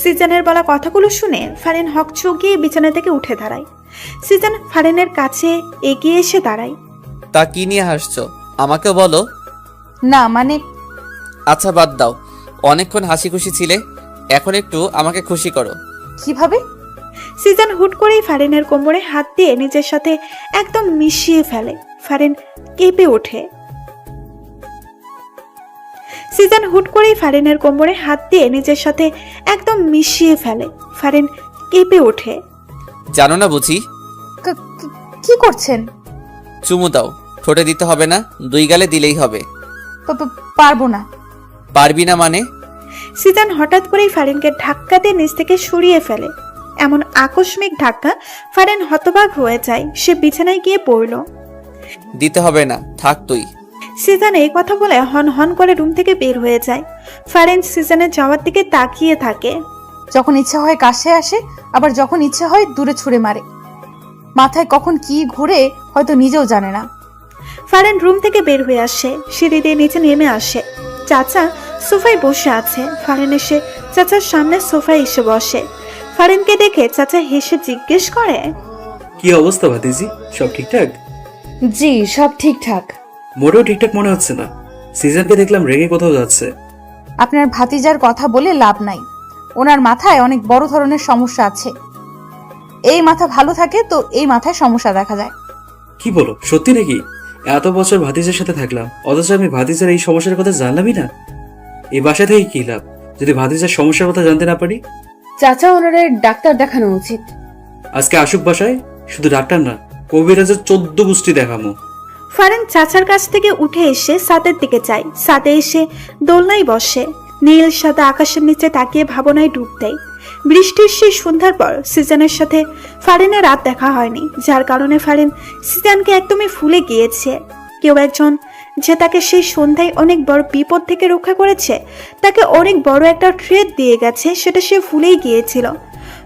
সিজনের বলা কথাগুলো শুনে ফারিন হকচকিয়ে বিছানা থেকে উঠে দাঁড়ায়। সিজন ফারিনের কাছে এগিয়ে এসে দাঁড়ায়। তা কি নিয়ে হাসছো? আমাকেও বলো। না মানে, আচ্ছা বাদ দাও, অনেকক্ষণ হাসি খুশি ছিলে, এখন একটু আমাকে খুশি করো। কিভাবে? সিজন হুট করেই ফারিনের কোমরে হাত দিয়ে নিজের সাথে একদম মিশিয়ে ফেলে। ফারিন কেঁপে ওঠে। সিজন হুট করেই ফারিনের কোমরে হাত দিয়ে নিজের সাথে একদম মিশিয়ে ফেলে। ফারিন কেঁপে ওঠে। জানো না বুঝি? কি করছেন? চুমু দাও। ঠোঁটে দিতে হবে না, দুই গালে দিলেই হবে। পারবো না। পারবি না মানে? সিজন হঠাৎ করেই ফারিনকে ধাক্কা দিয়ে নিচ থেকে সরিয়ে ফেলে। এমন আকস্মিক ধাক্কা ফারিন হতবাক হয়ে যায়। সে বিছানায় গিয়ে পড়ল। দিতে হবে না, থাক তুই। সিজন এই কথা বলে হন হন করে রুম থেকে বের হয়ে যায়। ফারিন সিজনের যাওয়ার দিকে তাকিয়ে থাকে। যখন ইচ্ছা হয় কাছে আসে, আবার যখন ইচ্ছা হয় দূরে ছুঁড়ে মারে। মাথায় কখন কি ঘুরে হয়তো নিজেও জানে না। ফারিন রুম থেকে বের হয়ে আসে, সিঁড়ি দিয়ে নিচে নেমে আসে। চাচা সোফায় বসে আছে। ফারিন এসে চাচার সামনে সোফায় এসে বসে। ফারিনকে দেখে চাচা হেসে জিজ্ঞেস করে, কি অবস্থা ভাতিজি, সব ঠিকঠাক? জি সব ঠিকঠাক। মোটেও ঠিকঠাক মনে হচ্ছে না। সিজনকে দেখলাম রেগে কোথাও যাচ্ছে। আপনার ভাতিজার কথা বলে লাভ নাই। ওনার মাথায় অনেক বড় ধরনের সমস্যা আছে। এই মাথা ভালো থাকে তো এই মাথায় সমস্যা দেখা যায়। কি বলো, সত্যি নাকি? এত বছর ভাতিজার সাথে থাকলাম, অথচ আমি ভাতিজার এই সমস্যার কথা জানলামই না। এই বাসা থেকে কি লাভ যদি ভাতিজার সমস্যার কথা জানতে না পারি? চাচা ওনারে ডাক্তার দেখানো উচিত। আজকে আসুক বাসায়, শুধু ডাক্তার না, কবিরাজের 14 গোষ্ঠী দেখামো। ফারিন চাচার কাছ থেকে উঠে এসে ছাদের দিকে যায়। ছাদে এসে দোলনায় বসে। নীল সাদা আকাশের নিচে তাকিয়ে ভাবনায় ডুব দেয়। বৃষ্টির সেই সন্ধ্যার পর সিজনের সাথে ফারিনের রাত দেখা হয়নি, যার কারণে ফারিন সিজনকে একদমই ভুলে গিয়েছে। কেউ একজন যে তাকে সেই সন্ধ্যায় অনেক বড় বিপদ থেকে রক্ষা করেছে, তাকে অনেক বড় একটা ট্রেড দিয়ে গেছে, সেটা সে ভুলেই গিয়েছিল।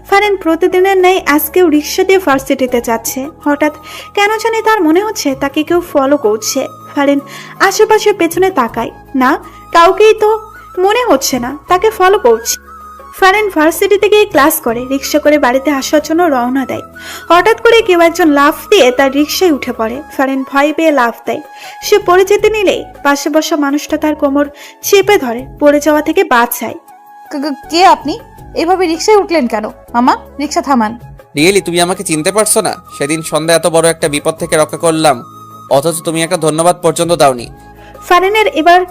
ফারিন প্রতিদিনের ন্যায় আজকেও রিক্সা দিয়ে ভার্সিটিতে যাচ্ছে। হঠাৎ কেন জানি তার মনে হচ্ছে তাকে কেউ ফলো করছে। ফারিন আশেপাশে পেছনে তাকায়, না কাউকেই তো মনে হচ্ছে না তাকে ফলো করছে। ফারিন ভার্সিটিতে গিয়ে ক্লাস করে রিক্সা করে বাড়িতে আসার জন্য রওনা দেয়। হঠাৎ করে কেউ একজন লাফ দিয়ে তার রিক্সায় উঠে পড়ে। ফারিন ভয় পেয়ে লাফ দেয়। সে পড়ে যেতে নিলেই পাশে বসা মানুষটা তার কোমর চেপে ধরে পড়ে যাওয়া থেকে বাঁচায়। কে আপনি? এভাবে রিক্সায় উঠলেন কেন? মামা, রিক্সা থামান। রিয়েলি তুমি আমাকে চিনতে পারছো না? সেদিন সন্ধ্যা এত বড় একটা বিপদ থেকে রক্ষা করলাম, অথচ তুমি একটা ধন্যবাদ পর্যন্ত দাওনি। ফারিনের এবার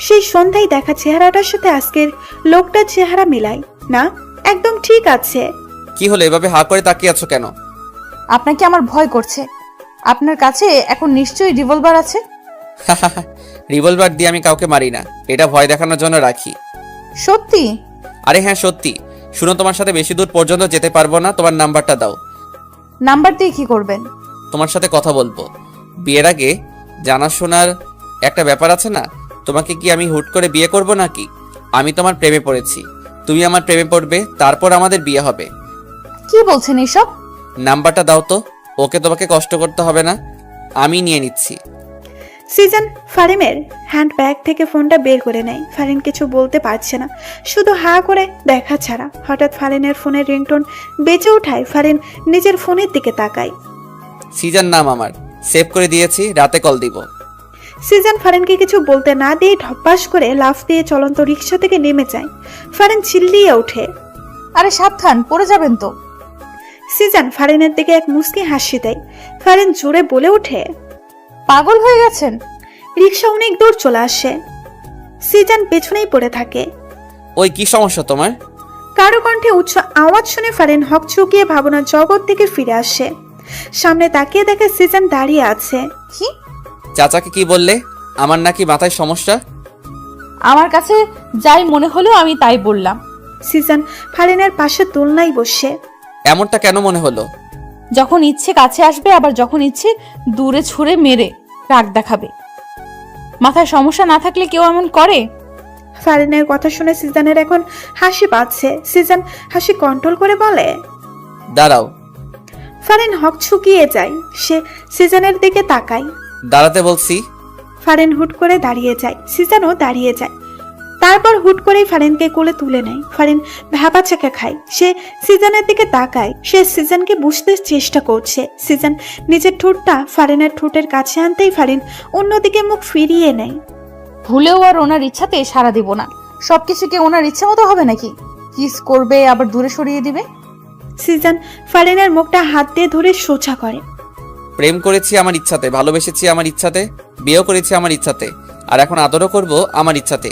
সেই সন্ধ্যায় দেখা চেহারাটার সাথে আজকের লোকটার চেহারা মিলায় না, একদম ঠিক আছে। কি হলো, এভাবে হা করে তাকিয়ে আছো কেন? আপনাকে আমার ভয় করছে। আপনার কাছে এখন নিশ্চয়ই রিভলভার আছে। রিভলভার দিয়ে আমি কাউকে মারি না, এটা ভয় দেখানোর জন্য রাখি। সত্যি? আরে হ্যাঁ সত্যি। শুনো, তোমার সাথে বেশি দূর পর্যন্ত যেতে পারবো না, তোমার নাম্বারটা দাও। নাম্বার দিয়ে কি করবেন? তোমার সাথে কথা বলবো। বিয়ের আগে জানাশোনার একটা ব্যাপার আছে না? তোমাকে কি আমি হুট করে বিয়ে করব নাকি? আমি তোমার প্রেমে পড়েছি, তুমি আমার প্রেমে পড়বে, তারপর আমাদের বিয়ে হবে। কি বলছেন এসব? নাম্বারটা দাও তো। ওকে তোমাকে কষ্ট করতে হবে না, আমি নিয়ে নিচ্ছি। সিজন ফারিনের হ্যান্ড ব্যাগ থেকে ফোনটা বের করে নেয়। ফারিন কিছু বলতে পারছে না, শুধু হা করে দেখা ছাড়া। হঠাৎ ফারিনের ফোনের রিংটোন বেজে ওঠায়। ফারিন নিজের ফোনের দিকে তাকায়। সিজন নাম আমার, সেভ করে দিয়েছি, রাতে কল দিব। সিজন ফারিনকে কিছু বলতে না দিয়ে ঢপাস করে লাফ দিয়ে চলন্ত রিক্সা থেকে নেমে যায়। ফারিন চিল্লিয়ে ওঠে, আরে সাবধান, পড়ে যাবেন তো। সিজন ফারিনের দিকে এক মুচকি হাসি দেয়। ফারিন জোরে বলে ওঠে, পাগল হয়ে গেছেন? রিক্সা অনেক দূর চলে আসে। সিজন পেছনেই পড়ে থাকে। ওই কি সমস্যা তোমার? কারো কণ্ঠে উচ্চ আওয়াজ শুনে ফারিন হকচকিয়ে ভাবনার জগৎ থেকে ফিরে আসে। সামনে তাকিয়ে দেখে সিজন দাঁড়িয়ে আছে। কি? চাচাকে কি বললে? আমার নাকি মাথায় সমস্যা? আমার কাছে যাই মনে হলো আমি তাই বললাম। সিজন ফারিনের পাশে দোলনায় বসে। এমনটা কেন মনে হলো? যখন ইচ্ছে কাছে আসবে, আবার যখন ইচ্ছে দূরে ছুঁড়ে মেরে রাগ দেখাবে। মাথায় সমস্যা না থাকলে কেউ এমন করে? ফারিনের কথা শুনে সিজনের এখন হাসি পাচ্ছে। সিজন হাসি কন্ট্রোল করে বলে, দাঁড়াও। ফারিন হকচকিয়ে যায়। সে সিজনের দিকে তাকায়। দাঁড়াতে বলছি। ফারিন হুট করে দাঁড়িয়ে যায়। সিজনও দাঁড়িয়ে যায়। তারপর হুট করেই ফারিনকে কোলে তুলে নেয়। ফারিন ভ্যাবাচাকা খায়। সে সিজনের দিকে তাকায়। সে সিজনকে বুঝতে চেষ্টা করছে। সিজন নিজের ঠোঁটটা ফারিনের ঠোঁটের কাছে আনতেই ফারিন অন্যদিকে মুখ ফিরিয়ে নেয়। ভুলেও আর ওনার ইচ্ছাতে সাড়া দিব না। সবকিছুকে ওনার ইচ্ছা মতো হবে নাকি? কিস করবে আবার দূরে সরিয়ে দিবে। সিজন ফারিনের মুখটা হাত দিয়ে ধরে সোজা করে। প্রেম করেছি আমার ইচ্ছাতে, ভালোবেসেছি আমার ইচ্ছাতে, বিয়েও করেছি আমার ইচ্ছাতে, আর এখন আদরও করব আমার ইচ্ছাতে।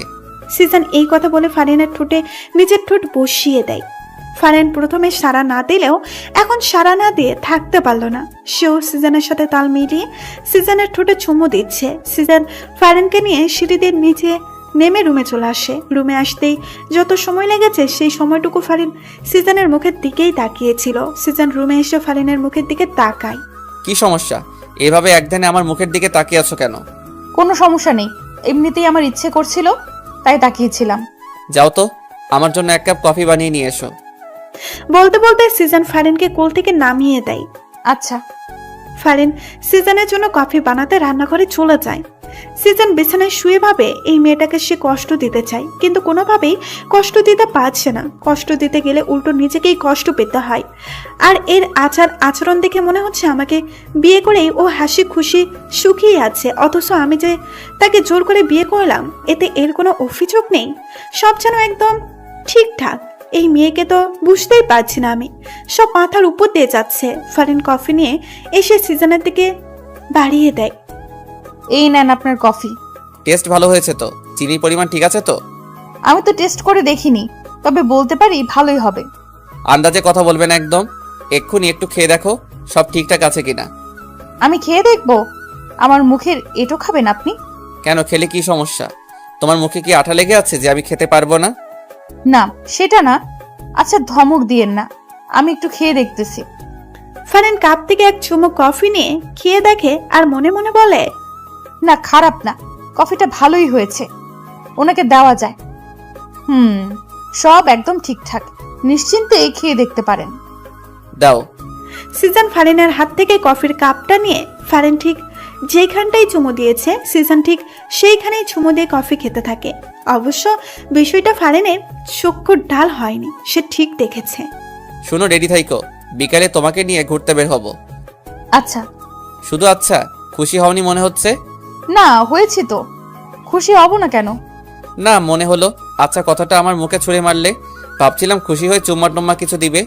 সিজন এই কথা বলে ফারিনের ঠোঁটে নিজের ঠোঁট বসিয়ে দেয়। ফারিন প্রথমে সাড়া না দিলেও এখন সাড়া না দিয়ে থাকতে পারল না। সেও সিজনের সাথে তাল মিলিয়ে সিজনের ঠোঁটে চুমু দিচ্ছে। সিজন ফারিনকে নিয়ে সিঁড়ি দিয়ে নিচে নেমে রুমে চলে আসে। রুমে আসতেই যত সময় লেগেছে সেই সময়টুকু ফারিন সিজনের মুখের দিকেই তাকিয়েছিল। সিজন রুমে এসে ফারিনের মুখের দিকে তাকায়। কি সমস্যা? এভাবে একধানে আমার মুখের দিকে তাকিয়ে আছো কেন? কোনো সমস্যা নেই, এমনিতেই আমার ইচ্ছে করছিল তাই তাকিয়েছিলাম। যাও তো, আমার জন্য এক কাপ কফি বানিয়ে নিয়ে এসো। বলতে বলতে সিজন ফারিনকে কোল থেকে নামিয়ে দেয়। আচ্ছা। ফারিন সিজনের জন্য কফি বানাতে রান্নাঘরে চলে যায়। সিজন বিছানায় শুয়ে ভাবে এই মেয়েটাকে সে কষ্ট দিতে চায়, কিন্তু কোনোভাবেই কষ্ট দিতে পারছে না। কষ্ট দিতে গেলে উল্টো নিজেকেই কষ্ট পেতে হয়। আর এর আচরণ দেখে মনে হচ্ছে আমাকে বিয়ে করেই ও হাসি খুশি সুখী আছে, অথচ আমি যে তাকে জোর করে বিয়ে করলাম এতে এর কোনো অভিযোগ নেই। সব যেন একদম ঠিকঠাক। এই মেয়েকে তো বুঝতেই পারছি না আমি, সব মাথার উপর দিয়ে যাচ্ছে। ফারিন কফি নিয়ে এসে সিজনের দিকে বাড়িয়ে দেয়। এই নেন আপনার কফি। টেস্ট ভালো হয়েছে তো? চিনির পরিমাণ ঠিক আছে তো? আমি তো টেস্ট করে দেখিনি, তবে বলতে পারি ভালোই হবে। আন্দাজে কথা বলবে না একদম। এক্ষুনি একটু খেয়ে দেখো সব ঠিকঠাক আছে কিনা। আমি খেয়ে দেখবো? আমার মুখের এটো খাবেন আপনি? কেন, খেলে কি সমস্যা? তোমার মুখে কি আঠা লেগে আছে যে আমি খেতে পারবো না? না সেটা না। আচ্ছা ধমক দিয়েন না, আমি একটু খেয়ে দেখতেছি। ফারিন কাপ থেকে এক চুমুক কফি নিয়ে খেয়ে দেখে আর মনে মনে বলে, না খারাপ না, কফিটা ভালোই হয়েছে, ওনাকে দেওয়া যায়। সব একদম ঠিকঠাক, নিশ্চিন্তে খেয়ে দেখতে পারেন। দাও। সিজন ফারিনের হাত থেকে কফির কাপটা নিয়ে ফারিন ঠিক যেখানটাই চুমু দিয়েছে সিজন ঠিক সেইখানেই চুমু দিয়ে কফি খেতে থাকে। অবশ্য বিষয়টা ফারিনের চক্ষুর ঢাল হয়নি, সে ঠিক দেখেছে। শোনো, রেডি থাইকো, বিকালে তোমাকে নিয়ে ঘুরতে বের হব। আচ্ছা। শুধু আচ্ছা? খুশি হওনি মনে হচ্ছে? না হয়েছি তো, খুশি হব না কেন? না, মনে হলো। আচ্ছা কথাটা আমার মুখে ছুঁড়ে মারলে, ভাবছিলাম খুশি হয়ে চুম্মা টুম্মা কিছু দিবে।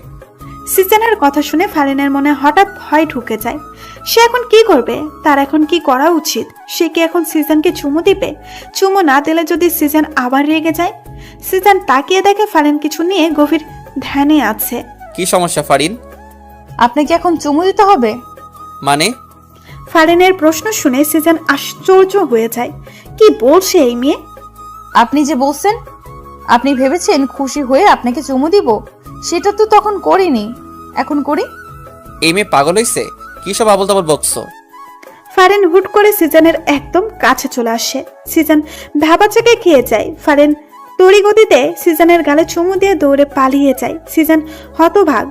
সিজনের কথা শুনে ফারিনের মনে হঠাৎ ভয় ঢুকে যায়। সে এখন কি করবে? তার এখন কি করা উচিত? সে কি এখন সিজনকে চুমু দিবে? চুমু না দিলে যদি সিজন আবার রেগে যায়? সিজন তাকিয়ে দেখে ফারিন কিছু নিয়ে গভীর ধ্যানে আছে। কি সমস্যা ফারিন? আপনাকে এখন চুমু দিতে হবে? মানে? ফারিনের প্রশ্ন শুনে সিজন আশ্চর্য হয়ে যায়। কি বলছে এই মেয়ে? আপনি যে বলছেন, আপনি ভেবেছেন খুশি হয়ে আপনাকে চুমু দিব, সেটা তো তখন করিনি, এখন করি। এই মেয়ে পাগল হইছে? কি সব আবল তাবল বকছো? ফারিন হুট করে সিজনের একদম কাছে চলে আসে। সিজন ভাবাচাকে খেয়ে যায়। ফারিন তড়িগতিতে সিজনের গালে চুমু দিয়ে দৌড়ে পালিয়ে যায়। সিজন হতভাগ,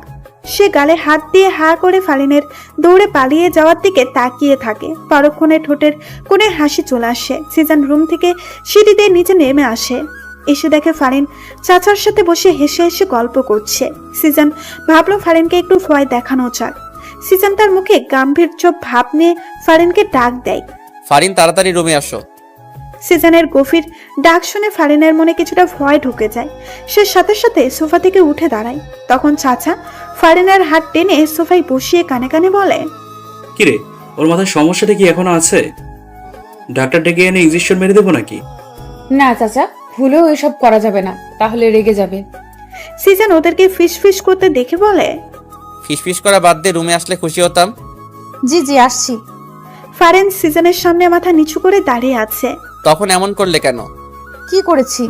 সে গালে হাত দিয়ে হা করে ফারিনের দৌড়ে পালিয়ে যাওয়ার দিকে তাকিয়ে থাকে। পরক্ষণে ঠোঁটের কোণে হাসি চলে আসে। সিজন রুম থেকে সিঁড়ি দিয়ে নিচে নেমে আসে। এসে দেখে ফারিন চাচার সাথে বসে হেসে হেসে গল্প করছে। সিজন ভাবলো ফারিনকে একটু ভয় দেখানো যাক। সিজন তার মুখে গাম্ভীর্য ভাব নিয়ে ফারিনকে ডাক দেয়। ফারিন, তাড়াতাড়ি রুমে আসো। সিজনের গভীর ডাক শুনে ফারিনের মনে কিছুটা ভয় ঢুকে যায়। সে সাথে সাথে সোফা থেকে উঠে দাঁড়ায়। তখন চাচা ফারিনের হাত টেনে সোফায় বসিয়ে কানে কানে বলে, কিরে, ওর মাথায় সমস্যাটা কি এখনো আছে? ডাক্তার ডেকে এনে ইনজেকশন মেরে দেবো নাকি? না চাচা, ভুলেও এসব করা যাবে না, তাহলে রেগে যাবে। সিজন ওদেরকে ফিস ফিস করতে দেখে বলে, ফিসফিস করা বাদ দিয়ে রুমে আসলে খুশি হতাম। জি জি আসছি। ফারিন সিজনের সামনে মাথা নিচু করে দাঁড়িয়ে আছে। তখন এমন করলে কেন? কি করেছি?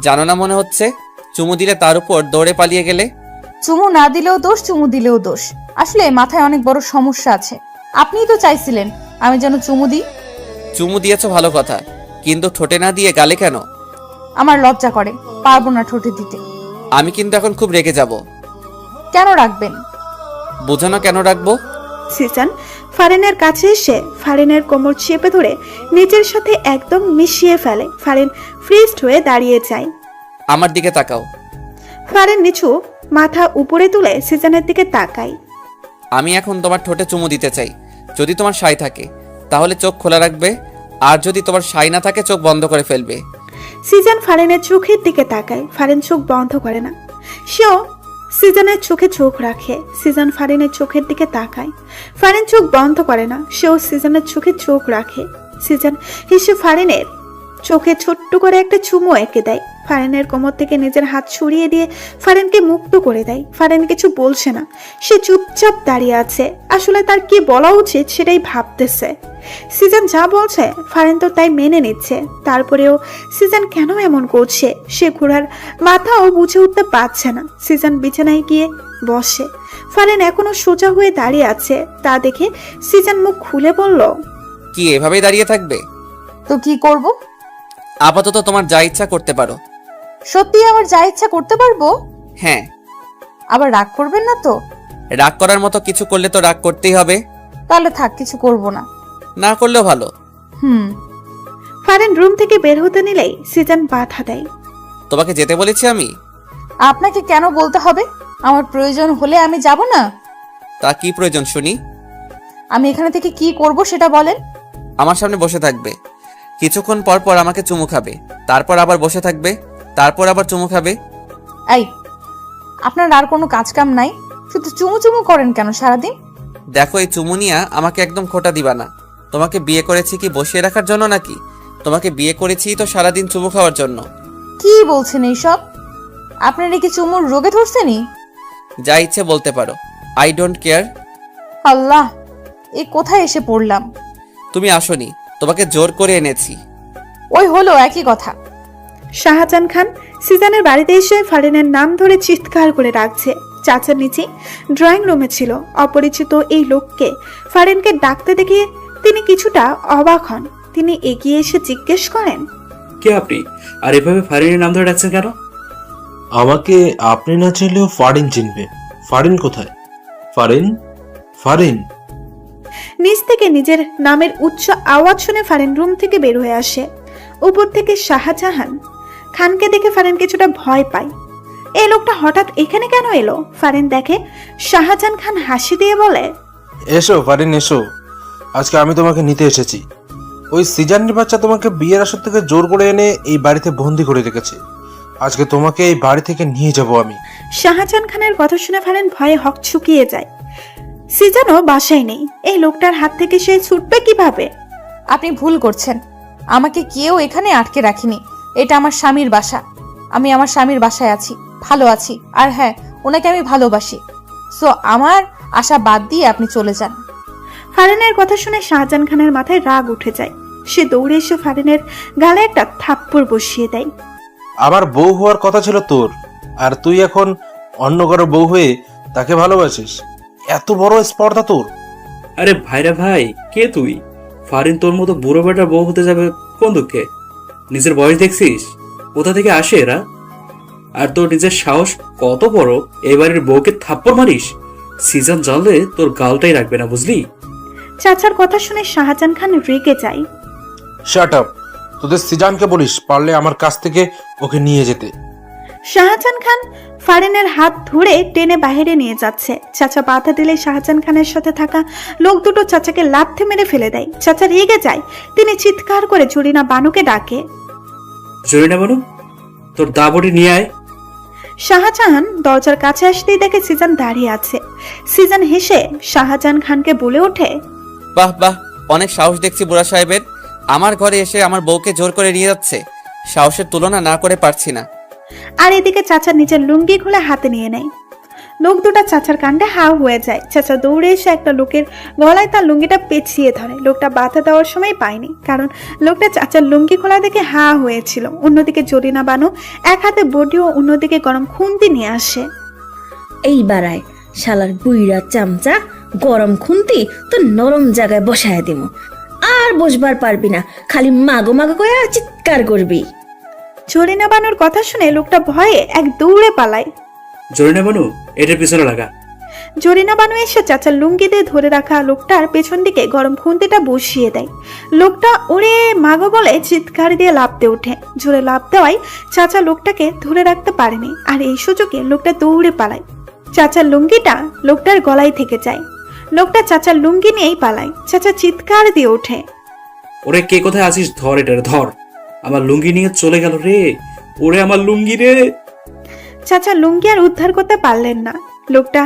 জানো না মনে হচ্ছে? চুমু দিলে তার উপর দৌড়ে পালিয়ে গেলে। চুমু না দিলেও দোষ, চুমু দিলেও দোষ। আসলে মাথায় অনেক বড় সমস্যা আছে। আপনিই তো চাইছিলেন আমি যেন চুমু দিই। চুমু দিয়েছো ভালো কথা, কিন্তু ঠোঁটে না দিয়ে গালে কেন? আমার লজ্জা করে, পারবো না ঠোঁটে দিতে। আমি কিন্তু এখন খুব রেগে যাব। কেন রাখবেন? বুঝো না কেন রাখবো? সিজন ফারিনের কাছে এসে ফারিনের কোমর চেপে ধরে নিজের সাথে একদম মিশিয়ে ফেলে। ফারিন ফ্রিজড হয়ে দাঁড়িয়ে যায়। আমার দিকে তাকাও। ফারিন নিচু মাথা উপরে তুলে সিজনের দিকে তাকায়। আমি এখন তোমার ঠোঁটে চুমু দিতে চাই। যদি তোমার সাই থাকে তাহলে চোখ খোলা রাখবে, আর যদি তোমার সাই না থাকে চোখ বন্ধ করে ফেলবে। সিজন ফারিনের চোখের দিকে তাকায়। ফারিন চোখ বন্ধ করে না, সেও সিজনের চোখে চোখ রাখে। সিজন ফারিনের চোখের দিকে তাকায়। ফারিন চোখ বন্ধ করে না, সেও সিজনের চোখে চোখ রাখে। সিজন হেসে ফারিনের চোখে ছোট্ট করে একটা চুমু এঁকে দেয়। ফারিনের কোমর থেকে নিজের হাত সরিয়ে দিয়ে ফারিনকে মুক্ত করে দেয়। ফারিন কিছু বলছে না, সে চুপচাপ দাঁড়িয়ে আছে। আসলে তার কি বলা উচিত সেটাই ভাবতেছে। সিজন যা বলছে ফারিন তো তাই মেনে নিচ্ছে। তারপরেও সিজন কেন এমন করছে সে ঘোড়ার মাথাও বুঝে উঠতে পারছে না। সিজন বিছানায় গিয়ে বসে। ফারিন এখনো সোজা হয়ে দাঁড়িয়ে আছে। তা দেখে সিজন মুখ খুলে বলল, কি এভাবেই দাঁড়িয়ে থাকবে? তো কি করব? আপাতত তোমার যা ইচ্ছা করতে পারো। সত্যি আমার যা ইচ্ছা করতে পারবো? হ্যাঁ। আবার রাগ করবেন না তো? রাগ করার মতো কিছু করলে তো রাগ করতেই হবে। তাহলে থাক, কিছু করব না। না করলেও ভালো। ফারিন রুম থেকে বের হতে নিলেই সিজন বাধা দেয়। তোমাকে যেতে বলেছি আমি। আপনাকে কেন বলতে হবে? আমার প্রয়োজন হলে আমি যাব না। তা কি প্রয়োজন শুনি? আমি এখানে থেকে কি করব সেটা বলেন। আমার সামনে বসে থাকবে, কিছুক্ষণ পর পর আমাকে চুমু খাবে, তারপর আবার বসে থাকবে, তারপর আবার চুমু খাবে। এই, আপনার আর কোনো কাজ কাম নাই? শুধু চুমু চুমু করেন কেন সারাদিন? দেখো, এই চুমু নিয়া আমাকে একদম খোটা দিবা না। তোমাকে বিয়ে করেছি কি বসিয়ে রাখার জন্য নাকি? তোমাকে বিয়ে করেছি তো সারাদিন চুমু খাওয়ার জন্য। কি বলছেন এইসব? আপনার কি চুমুর রোগে ধরছেনি? যা ইচ্ছে বলতে পারো, আই ডোন্ট কেয়ার। আল্লাহ, এ কোথায় এসে পড়লাম? তুমি আসোনি, তোমাকে জোর করে এনেছি। ওই হলো একই কথা। শাহজাহান খান সিজানের বাড়িতে এসে ফারিনের নাম ধরে চিৎকার করে ডাকছে। চাচার নিচে ড্রয়িং রুমে ছিল। অপরিচিত এই লোককে ফারিনকে ডাকতে দেখে তিনি কিছুটা অবাক হন। তিনি এগিয়ে এসে জিজ্ঞেস করেন, কে আপনি? আর এভাবে ফারিনের নাম ধরে ডাকছেন কেন? আমাকে আপনি না চাইলেও ফারিন চিনবে। ফারিন কোথায়? ফারিন, ফারিন। নিচ থেকে নিজের নামের উচ্চ আওয়াজ শুনে ফারিন রুম থেকে বের হয়ে আসে। উপর থেকে শাহজাহান খানকে দেখে ফারিন কিছুটা ভয় পায়। এই লোকটা হঠাৎ এখানে কেন এলো? ফারিন দেখে শাহজাহান খান হাসি দিয়ে বলে, এসো ফারিন এসো, আজকে আমি তোমাকে নিতে এসেছি। ওই সিজানের বাচ্চা তোমাকে বিয়ের আসর থেকে জোর করে এনে এই বাড়িতে বন্দি করে রেখেছে। আজকে তোমাকে এই বাড়ি থেকে নিয়ে যাব আমি। শাহজাহান খানের কথা শুনে ফারিন ভয়ে হকচকিয়ে যায়। সিজানও বাসায় নেই। এই লোকটার হাত থেকে সে ছুটবে কিভাবে? আপনি ভুল করছেন। আমাকে কেউ এখানে আটকে রাখিনি। এটা আমার স্বামীর বাসা। আমি আমার স্বামীর বাসায় আছি, ভালো আছি। আর হ্যাঁ, ওনাকে আমি ভালোবাসি। সো আমার আশা বাদ দিয়ে আপনি চলে যান। ফারিনের কথা শুনে শাহজাহান খানের মাথায় রাগ উঠে যায়। সে দৌড়ে এসে ফারিনের গালে একটা থাপ্পড় বসিয়ে দেয়। আমার বউ হওয়ার কথা ছিল তোর, আর তুই এখন অন্য কারো বউ হয়ে তাকে ভালোবাসিস? এত বড় স্পর্ধা তোর! আরে ভাইরা ভাই, কে তুই? ফারিন তোর মতো বুড়ো বেটার বউ হতে যাবে কোন দুঃখে? নিজের বয়স দেখছিস? কোথা থেকে আসে এরা? আর তোর নিজের সাহস কত বড়, এই বাড়ির বউকে থাপ্পড় মারিস? সিজন জানলে তোর গালটাই রাখবে না, বুঝলি? চাচার কথা শুনে শাহজাহান খান রেগে যায়। Shut up! তোদের সিজানকে বলিস পারলে আমার কাছ থেকে ওকে নিয়ে যেতে। শাহজাহান খান ফারিনের হাত ধরে টেনে বাইরে নিয়ে যাচ্ছে। চাচা বাধা দিলে শাহজাহান খানের সাথে থাকা লোক দুটো চাচাকে লাথি মেরে ফেলে দেয়। চাচা রেগে যায়। তিনি চিৎকার করে জরিনা বানুকে ডাকে। জরিনা বানু, তোর দাবড়ি নিয়ে আয়। শাহজাহান দরজার কাছে আসতেই দেখে সিজান দাঁড়িয়ে আছে। সিজান হেসে শাহজাহান খানকে বলে ওঠে, বাহ বাহ, অনেক সাহস দেখছি বুড়া সাহেবের। আমার ঘরে এসে আমার বউকে জোর করে নিয়ে যাচ্ছে। সাহসের তুলনা না করে পারছি না। আর এদিকে চাচা নিজের লুঙ্গি খুলে হাতে নিয়ে নেয়। লোক দুটা চাচার কাণ্ডে হাও হয়ে যায়। চাচা দৌড়ে এসে একটা লোকের গলায় তার লুঙ্গিটা পেঁচিয়ে ধরে। লোকটা বাধা দেওয়ার সময় পায়নি, কারণ লোকটা চাচার লুঙ্গি খোলা দেখে হা হয়েছিল। অন্যদিকে জরিনা বানু এক হাতে বডি ও অন্যদিকে গরম খুন্তি নিয়ে আসে। এই বাড়ায় শালার বুইরা চামচা, গরম খুন্তি তো নরম জায়গায় বসায় দিব। আর বসবার পারবি না, খালি মাগো মাগো করে চিৎকার করবি। জরিনা বানুর কথা শুনে লোকটা ভয়ে এক দৌড়ে পালায়। জরিনা বানু, এটার পিছনে লাগা। জরিনা বানু এসে চাচার লুঙ্গি দিয়ে ধরে রাখা লোকটার পেছন দিকে গরম খুন্তিটা বসিয়ে দেয়। লোকটা ওরে মাগো বলে চিৎকার দিয়ে লাফতে ওঠে। জোরে লাফ দেওয়ায় চাচা লোকটাকে ধরে রাখতে পারেনি, আর এই সুযোগে লোকটা দৌড়ে পালায়। চাচার লুঙ্গিটা লোকটার গলায় থেকে যায়। লোকটা চাচার লুঙ্গি নিয়েই পালায়। চাচা চিৎকার দিয়ে ওঠে, ওরে কে কোথায় আছিস? ধর এটার, ধর। আমার লুঙ্গি নিয়ে চলে গেল রে। ওরে আমার লুঙ্গি রে। চাচা লুঙ্গি আর উদ্ধার করতে পারলেন না। লোকটা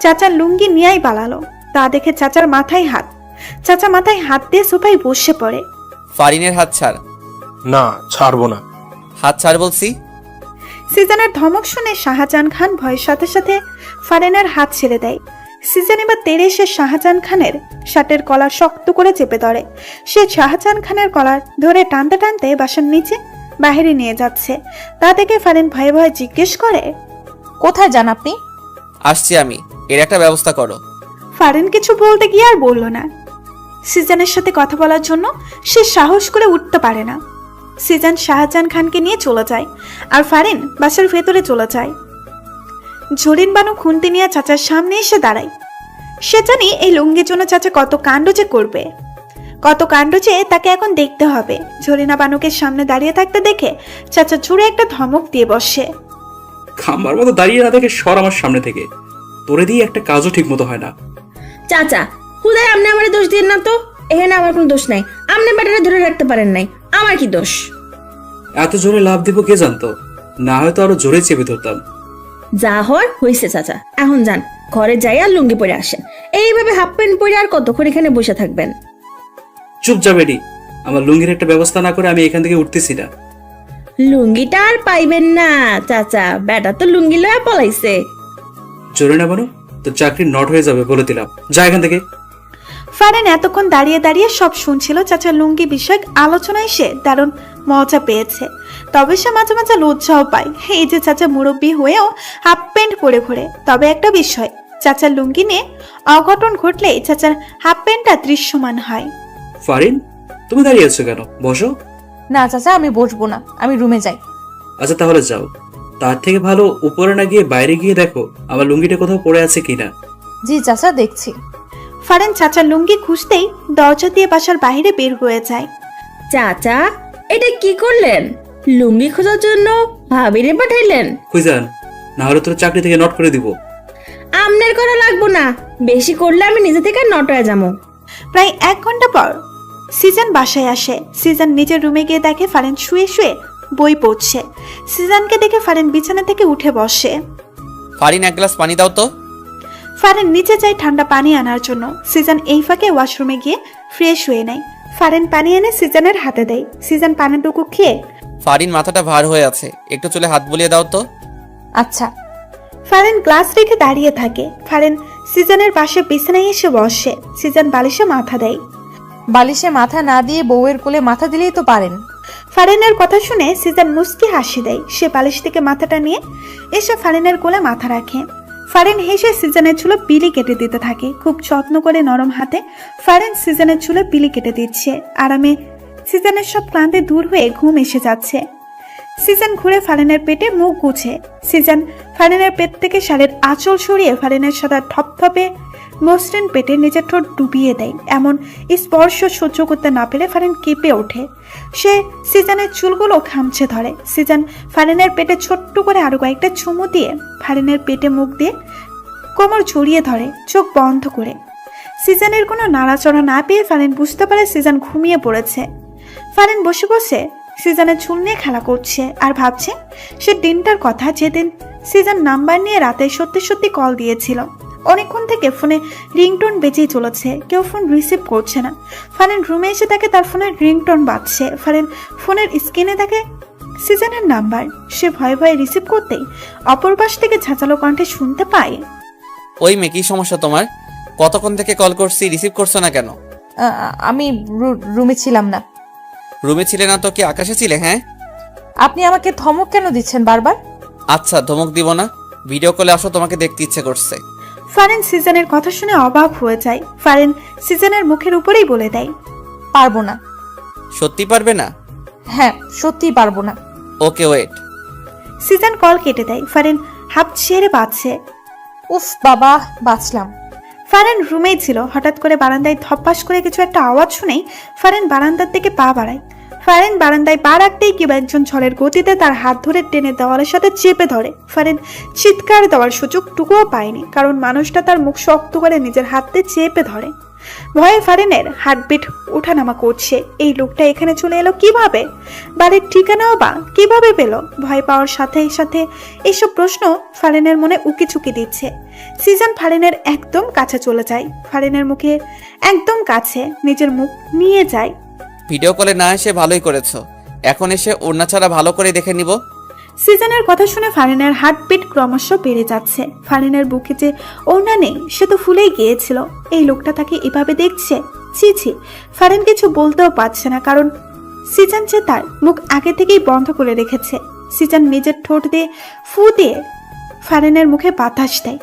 চাচার লুঙ্গি নিয়েই পালালো। তা দেখে চাচার মাথায় হাত। চাচা মাথায় হাত দিয়ে সোফায় বসে পড়ে। ফারিনের হাত ছাড়। না, ছাড়বো না। হাত ছাড় বলছি। সিজানের ধমক শুনে শাহজাহান খান ভয়ের সাথে সাথে ফারিনের হাত ছেড়ে দেয়। সিজন এবার তেড়ে এসে শাহজাহান খানের শার্টের কলার শক্ত করে চেপে ধরে। সে শাহজাহান খানের কলার ধরে টানতে টানতে বাসার নিচে বাইরে নিয়ে যাচ্ছে। তা দেখে ফারিন ভয়ে ভয়ে জিজ্ঞেস করে, কোথায় যান আপনি? আসছি আমি, এর একটা ব্যবস্থা করো। ফারিন কিছু বলতে গিয়ে আর বলল না। সিজানের সাথে কথা বলার জন্য সে সাহস করে উঠতে পারে না। সিজান শাহজাহান খানকে নিয়ে চলে যায়, আর ফারিন বাসার ভেতরে চলে যায়। জরিন বানু খুন্তি নিয়ে চাচার সামনে এসে দাঁড়ায়। সে জানি এই লুঙ্গির জন্য চাচা কত কাণ্ড যে করবে, কত কাণ্ড যে তাকে এখন দেখতে হবে। জরিনা বানুকে সামনে দাঁড়িয়ে থাকতে দেখে চাচা জোরে একটা ধমক দিয়ে বসে। খাম্বার মতো দাঁড়িয়ে না থেকে সর আমার সামনে থেকে। তোরে দিয়ে একটা কাজও ঠিক মতো হয় না। চাচা হুদায় আপনি আমার দোষ দিন না তো। এখানে আমার কোনো দোষ নাই। আপনি ব্যাটারে ধরে রাখতে পারেন নাই, আমার কি দোষ? এত জোরে লাভ দিব কে জানতো? না হয়তো আরো জোরে চেপে ধরতাম। যা হওয়ার হয়েছে চাচা, এখন যান ঘরে যাই আর লুঙ্গি পরে আসেন। এইভাবে হাফ প্যান্ট পরে আর কতক্ষণ এখানে বসে থাকবেন? চুপ যা বেডি, আমার লুঙ্গির একটা ব্যবস্থা না করে আমি এখান থেকে উঠতেছি না। লুঙ্গিটা আর পাইবেন না চাচা, বেটা তো লুঙ্গি লয়া পলাইছে। জোরে না বানু, তোর চাকরি নট হয়ে যাবে বলে দিলাম। যা এখান থেকে। ফারিন এতক্ষণ দাঁড়িয়ে দাঁড়িয়ে সব শুনছিল। চাচার লুঙ্গি বিষয়ক আলোচনায় সে দারুণ মজা পেয়েছে, তবে সে মাঝে মাঝে লজ্জাও পায়। এই যে চাচা মুরব্বী হয়েও হাফ প্যান্ট পরে ঘোরে। তবে একটা বিষয়, চাচার লুঙ্গি নিয়ে অঘটন ঘটলে চাচার হাফ প্যান্টটা দৃশ্যমান হয়। ফারিন, তুমি দাঁড়িয়ে আছো কেন? বসো। না চাচা, আমি বসবো না, আমি রুমে যাই। আচ্ছা তাহলে যাও। তার থেকে ভালো উপরে না গিয়ে বাইরে গিয়ে দেখো আমার লুঙ্গিটা কোথাও পড়ে আছে কিনা। জি চাচা, দেখছি। ফারিন চাচার লুঙ্গি খুঁজতেই দরজা দিয়ে বাসার বাইরে বের হয়ে যায়। চাচা, এটা কি করলেন? লুঙ্গি খোঁজার জন্য ভাবিরে পাঠাইলেন? খুঁজান, না হলে তোর চাকরি থেকে নট করে দিব। আমনের করা লাগবো না, বেশি করলে আমি নিজে থেকে নট হয়ে যাবো। প্রায় 1 ঘন্টা পর সিজন বাসায় আসে। সিজন নিজের রুমে গিয়ে দেখে ফারিন শুয়ে শুয়ে বই পড়ছে। সিজনকে দেখে ফারিন বিছানা থেকে উঠে বসে। ফারিন, এক গ্লাস পানি দাও তো। ফারিন নিচে যায় ঠান্ডা পানি আনার জন্য। সিজন এই ফাঁকে ওয়াশরুমে গিয়ে ফ্রেশ হয়ে নেয়। ফারিন পানি এনে সিজনের হাতে দেয়। সিজন পানিটুকু খেয়ে, ফারিন, মাথাটা ভার হয়ে আছে, একটু চুলে হাত বুলিয়ে দাও তো। আচ্ছা। ফারিন গ্লাস রেখে দাঁড়িয়ে থাকে। ফারিন সিজনের পাশে বিছানায় এসে বসে। সিজন বালিশে মাথা দেয়। বালিশে মাথা না দিয়ে বউয়ের কোলে মাথা দিলেই তো পারেন। ফারিনের কথা শুনে সিজন মুস্কি হাসি দেয়। সে বালিশ থেকে মাথাটা নিয়ে এসে ফারিনের কোলে মাথা রাখে। ফারিন হেসে সিজনের চুলে বিলি কেটে দিতে থাকে। খুব যত্ন করে নরম হাতে ফারিন সিজনের চুলে বিলি কেটে দিচ্ছে। আরামে সিজনের সব ক্লান্তি দূর হয়ে ঘুম এসে যাচ্ছে। সিজন ঘুরে ফারিনের পেটে মুখ গুছে। সিজন ফারিনের পেট থেকে শাড়ির আঁচল সরিয়ে ফারিনের সাদা থপথপে মসৃণ পেটে নিজের ঠোঁট ডুবিয়ে দেয়। এমন স্পর্শ সহ্য করতে না পেরে ফারিন কেঁপে ওঠে। সে সিজনের চুলগুলো খামচে ধরে। সিজন ফারিনের পেটে ছোট্ট করে আরো কয়েকটা চুমু দিয়ে ফারিনের পেটে মুখ দিয়ে কোমর জড়িয়ে ধরে, চোখ বন্ধ করে। সিজনের কোনো নাড়াচড়া না পেয়ে ফারিন বুঝতে পারে সিজন ঘুমিয়ে পড়েছে। ফারিন বসে বসে সিজনের চুল নিয়ে খেলা করছে আর ভাবছে সে দিনটার কথা, যেদিন সিজন নাম্বার নিয়ে রাতে সত্যি সত্যি কল দিয়েছিল। অনেকক্ষণ থেকে ফোনে রিংটোন বেজেই চলেছে, কেউ ফোন রিসিভ করছে না। ফারিন রুমে এসে দেখে তার ফোনের রিংটোন বাজছে। ফারিন ফোনের স্ক্রিনে দেখে সিজনের নাম্বার। সে ভয়ে ভয়ে রিসিভ করতেই অপর পাশ থেকে ঝাঁচালো কণ্ঠে শুনতে পায়, ওই মেয়ে, কি সমস্যা তোমার? কতক্ষণ থেকে কল করছি, রিসিভ করছো না কেন? আমি রুমে ছিলাম না। রুমে ছিলে না তো কি আকাশে ছিলে? হ্যাঁ। আপনি আমাকে ধমক কেন দিচ্ছেন বারবার? আচ্ছা, ধমক দিব না, ভিডিও কলে আসো, তোমাকে দেখতে ইচ্ছে করছে। ফারিন সিজনের কথা শুনে অবাক হয়ে যায়। ফারিন সিজনের মুখের উপরেই বলে দেয়, পারবো না। সত্যি পারবে না? হ্যাঁ, সত্যিই পারবো না। ওকে, ওয়েট। সিজন কল কেটে দেয়। ফারিন হাঁপ ছেড়ে বাঁচছে। উফ বাবা, বাঁচলাম। ফারিন রুমেই ছিল। হঠাৎ করে বারান্দায় ধপাস করে কিছু একটা আওয়াজ শুনেই ফারিন বারান্দার দিকে পা বাড়ায়। ফারিন বারান্দায় পা রাখতেই কেউ একজন ঝড়ের গতিতে তার হাত ধরে টেনে দেওয়ালের সাথে চেপে ধরে। ফারিন চিৎকার দেওয়ার সুযোগটুকুও পায়নি, কারণ মানুষটা তার মুখ শক্ত করে নিজের হাতে চেপে ধরে। ভয়ে ফারিনের হার্টবিট ওঠানামা করছে। এই লোকটা এখানে চলে এলো কিভাবে? বাড়ির ঠিকানাও বা কিভাবে পেল? ভয় পাওয়ার সাথে সাথে এইসব প্রশ্ন ফারিনের মনে উকিচুকি দিচ্ছে। সিজন ফারিনের একদম কাছে চলে যায়। ফারিনের মুখে একদম কাছে নিজের মুখ নিয়ে যায়। ভিডিও কলে না এসে ভালোই করেছো, এখন এসে ওড়না ছাড়া ভালো করে দেখে নিব। সিজনের কথা শুনে ফারিনের হার্টবিট ক্রমশ বেড়ে যাচ্ছে। ফারিনের বুকে যে ওড়না নেই সে তো ফুলেই গিয়েছিল। এই লোকটা তাকে এভাবে দেখছে। ছি ছি, ফারিন কিছু বলতেও পারছে না, কারণ সিজন যে তার মুখ আগে থেকেই বন্ধ করে রেখেছে। সিজন নিজের ঠোঁট দিয়ে ফু দিয়ে ফারিনের মুখে বাতাস দেয়।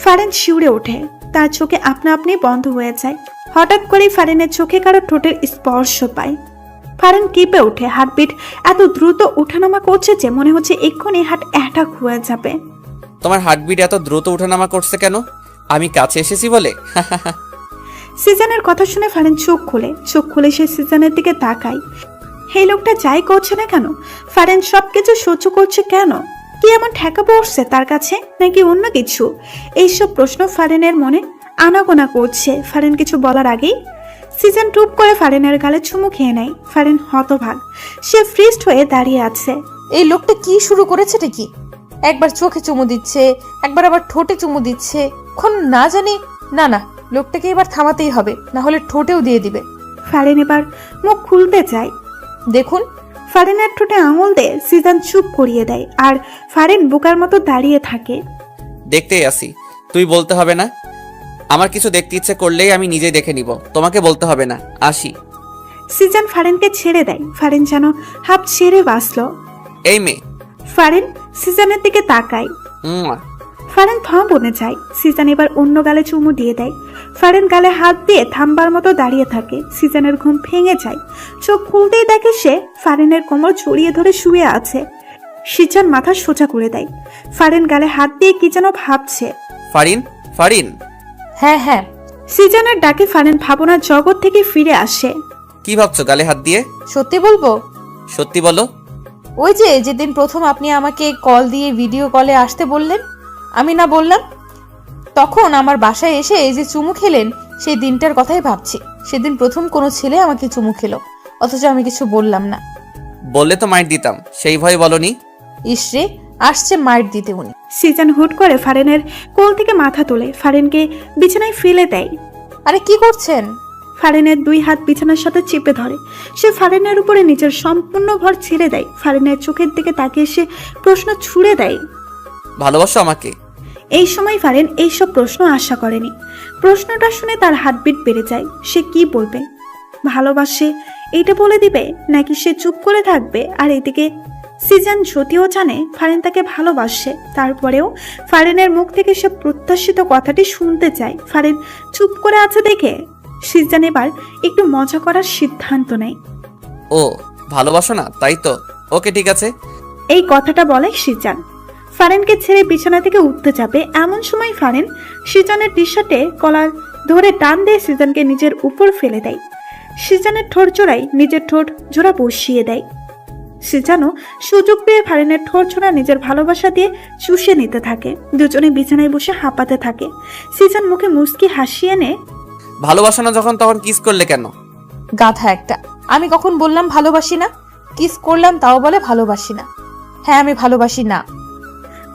ফারিন শিউরে ওঠে, তার চোখে আপনা আপনি বন্ধ হয়ে যায়। হঠাৎ করেই ফারিনের চোখে কারো ঠোঁটের স্পর্শ পায়। ফারিন কেঁপে ওঠে। হার্টবিট এত দ্রুত ওঠানামা করছে যে মনে হচ্ছে এক্ষুনি হার্ট অ্যাটাক হয়ে যাবে। তোমার হার্টবিট এত দ্রুত ওঠানামা করছে কেন? আমি কাছে এসেছি বলে? সিজনের কথা শুনে ফারিন চোখ খুলে সে সিজনের দিকে তাকায়। এই লোকটা যাই করছে না কেন, ফারিন সবকিছু সহ্য করছে কেন? কি এমন ঠেকা পড়ছে তার কাছে, নাকি অন্য কিছু? এইসব প্রশ্ন ফারিনের মনে আনাগোনা করছে। ফারিন কিছু বলার আগেই সিজন টুপ করে ফারিনের গালে চুমু খেয়ে নেয়। ফারিন হতভাগ, সে ফ্রিস্ট হয়ে দাঁড়িয়ে আছে। এই লোকটা কি শুরু করেছে কি? একবার চোখে চুমু দিচ্ছে, একবার আবার ঠোঁটে চুমু দিচ্ছে। এখন না জানি, না, লোকটাকে এবার থামাতেই হবে, না হলে ঠোঁটেও দিয়ে দিবে। ফারিন এবার মুখ খুলতে চায়। দেখুন, ফারিনের ঠোঁটে আঙুল দিয়ে সিজন চুপ করিয়ে দেয়, আর ফারিন বোকার মতো দাঁড়িয়ে থাকে। দেখতেই আসি, তুই বলতে হবে না। আমার কিছু দেখতে ইচ্ছে করলেই আমি নিজেই দেখে নিব, তোমাকে বলতে হবে না। আসি। সিজান ফারিনকে ছেড়ে দেয়। ফারিন যেন হাফ ছেড়ে বাঁচল। এই মেয়ে। ফারিন সিজানের দিকে তাকায়। উম্মা। ফারিন থম বনে যায়। সিজান এবার অন্য গালে চুমু দিয়ে দেয়। ফারিন গালে হাত দিয়ে থামবার মতো দাঁড়িয়ে থাকে। সিজানের ঘুম ভেঙে যায়। চোখ খুলতেই দেখে সে ফারিনের কোমর জড়িয়ে ধরে শুয়ে আছে। সিজান মাথা সোজা করে দেয়। ফারিন গালে হাত দিয়ে কি যেন ভাবছে। ফারিন, ফারিন। হ্যাঁ হ্যাঁ, সিজানের ডাকে ফারিন ভাবনার জগৎ থেকে ফিরে আসে। কি ভাবছো গালে হাত দিয়ে? সত্যি বলবো, সত্যি বলো। ওই যে যেদিন প্রথম আপনি আমাকে কল দিয়ে ভিডিও কলে আসতে বললেন, আমি না বললাম, তখন আমার বাসায় এসে এই যে চুমু খেলেন, সেই দিনটার কথাই ভাবছি। সেদিন প্রথম কোনো ছেলে আমাকে চুমু খেলো, অথচ আমি কিছু বললাম না। বললে তো মাইর দিতাম, সেই ভয়ে বলনি। ইসরে, আসছে মাইর দিতে উনি। সিজান হুট করে ফারিনের কোল থেকে মাথা তোলে, ফারিনকে বিছানায় ফেলে দেয়। আরে কি করছেন? ফারিনের দুই হাত বিছানার সাথে চেপে ধরে। সে ফারিনের উপরে নিজের সম্পূর্ণ ভর ছেড়ে দেয়। ফারিনের চোখের দিকে তাকিয়ে সে প্রশ্ন ছুড়ে দেয়, ভালোবাসো আমাকে? এই সময় ফারিন এইসব প্রশ্ন আশা করেনি। প্রশ্নটা শুনে তার হার্টবিট বেড়ে যায়। সে কি বলবে? ভালোবাসে এইটা বলে দিবে, নাকি সে চুপ করে থাকবে? আর এদিকে সিজান যদিও জানে ফারিন তাকে ভালোবাসে, তারপরেও ফারিনের মুখ থেকে সে প্রত্যাশিত কথাটি শুনতে চায়। ফারিন চুপ করে আছে দেখে সিজান এবার একটু মজা করার সিদ্ধান্ত নেয়। ও ভালোবাসো না, তাই তো? ওকে, ঠিক আছে। এই কথাটা বলে সিজান। ফারিনকে ছেড়ে বিছানা থেকে উঠতে যাবে, এমন সময় ফারিন সিজানের টি শার্টে কলার ধরে টান দিয়ে সিজানকে নিজের উপর ফেলে দেয়। সিজানের ঠোঁট জোড়ায় নিজের ঠোঁট জোড়া বসিয়ে দেয়। সিজানও সুযোগ পেয়ে ফারিনের ঠোঁট জোড়া নিজের ভালোবাসা দিয়ে চুষে নিতে থাকে। দুজনে বিছানায় বসে হাঁপাতে থাকে। সিজান মুখে মুচকি হাসি এনে, ভালোবাসো না যখন তখন কিস করলে কেন? গাধা একটা। আমি কখন বললাম ভালোবাসি না? কিস করলাম তাও বলে ভালোবাসি না। হ্যাঁ, আমি ভালোবাসি না।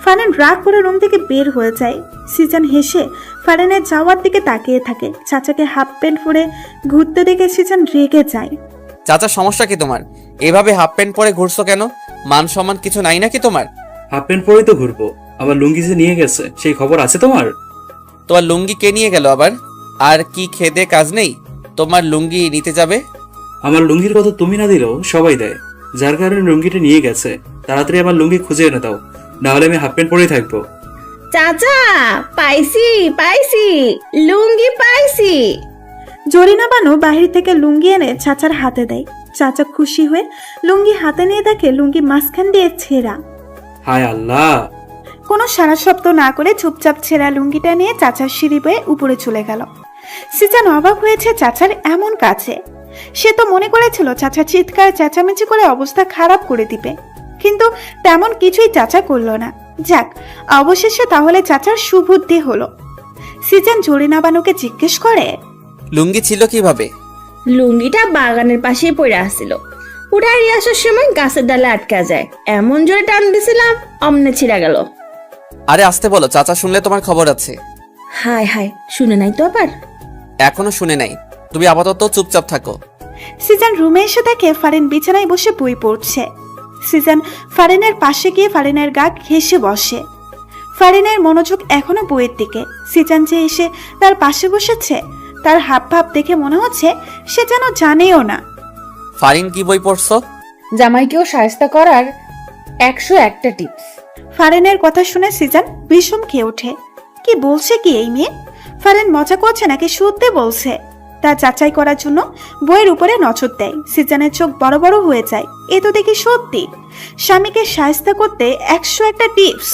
ফারিন রাগ করে রুম থেকে বের হয়ে যায়। সিজান হেসে ফারিনের যাওয়ার দিকে তাকিয়ে থাকে। চাচাকে হাফ প্যান্ট পরে ঘুরতে দেখে সিজান রেগে যায়। চাচা, সমস্যা কি তোমার? এভাবে হাফ প্যান্ট পরে ঘুরছো কেন? মান সম্মান কিছু নাই নাকি তোমার? হাফ প্যান্ট পরেই তো ঘুরবো। আমার লুঙ্গি যে নিয়ে গেছে, সেই খবর আছে তোমার? তোমার লুঙ্গি কে নিয়ে গেল আবার? আর কি খেদে কাজ নেই তোমার লুঙ্গি নিতে যাবে? আমার লুঙ্গির কথা তুমি না দিলেও সবাই দেয়, যার কারণে লুঙ্গিটা নিয়ে গেছে। তাড়াতাড়ি আমার লুঙ্গি খুঁজে এনে দাও, না হলে আমি হাফ প্যান্ট পরেই থাকবো। চাচা, পাইছি পাইছি, লুঙ্গি পাইছি। জরিনা বানু বাহির থেকে লুঙ্গি এনে চাচার হাতে দেয়। চাচা খুশি হয়ে লুঙ্গি হাতে নিয়ে দেখে লুঙ্গি মাঝখান দিয়ে ছেঁড়া। হায় আল্লাহ! কোনো সারা শব্দ না করে চুপচাপ ছেঁড়া লুঙ্গিটা নিয়ে চাচার সিঁড়ি বয়ে উপরে চলে গেল। সিজান অবাক হয়েছে চাচার এমন কাছে। সে তো মনে করেছিল চাচা চিৎকার চেঁচামেচি করে অবস্থা খারাপ করে দিবে, কিন্তু তেমন কিছুই চাচা করলো না। যাক, অবশেষে তাহলে চাচার সুবুদ্ধি হলো। সিজান জরিনা বানুকে জিজ্ঞেস করে, লুঙ্গি ছিল কিভাবে? লুঙ্গিটা বাগানের পাশেই পড়ে আসছিল। উঠায় নিয়ে আসার সময় গাছের ডালে আটকা যায়, এমন জোরে টান দিছিলাম অমনে ছিঁড়া গেল। আরে আসতে বলো, চাচা শুনলে তোমার খবর আছে। হায় হায়, শুনে নাই তো আবার? এখনো শুনে নাই, তুমি আপাতত চুপচাপ থাকো। সিজান রুমে এসে দেখে ফারিন বিছানায় বসে বই পড়ছে। সিজান ফারিনের পাশে গিয়ে ফারিনের গা ঘেঁষে বসে। ফারিনের মনোযোগ এখনো বইয়ের দিকে। সিজান যে এসে তার পাশে বসেছে, তার হাব ভাব দেখে মনে হচ্ছে সে যেন জানেও না। ফারিন, কি বই পড়ছো? জামাইকেও শায়েস্তা করার 101টা টিপস। ফারিনের কথা শুনে সিজান বিষম খেয়ে ওঠে। কি বলছে কি এই মেয়ে? ফারিন মজা করছে নাকি সত্যি বলছে? তা যাচাই করার জন্য বইয়ের উপরে নজর দেয়। সিজানের চোখ বড় বড় হয়ে যায়। এ তো দেখি সত্যি। স্বামীকে শায়েস্তা করতে 101টা টিপস।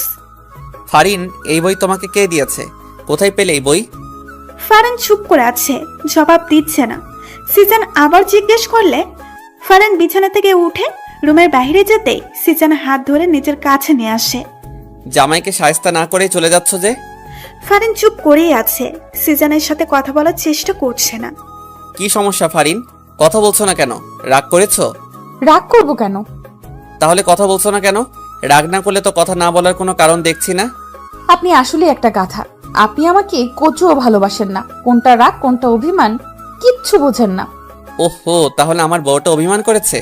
ফারিন, এই বই তোমাকে কে দিয়েছে? কোথায় পেলে এই বই? ফারিন চুপ করে আছে, জবাব দিচ্ছে না। সিজান আবার জিজ্ঞেস করলে ফারিন বিছানা থেকে উঠে রুমের বাইরে যেতে সিজান হাত ধরে নিজের কাছে নিয়ে আসে। জামাইকে শায়েস্তা না করে চলে যাচ্ছ যে? ফারিন চুপ করেই আছে, সিজানের সাথে কথা বলার চেষ্টা করছে না। কি সমস্যা ফারিন? কথা বলছো না কেন? রাগ করেছো? রাগ করবো কেন? তাহলে কথা বলছো না কেন? রাগ না করলে তো কথা না বলার কোনো কারণ দেখছি না। আপনি আসলে একটা গাধা। আপনি আমাকে কচুও ভালোবাসেন না। কোনটা রাগ কোনটা অভিমান কিচ্ছু বোঝেন না। ওহো, তাহলে আমার বউটা অভিমান করেছে?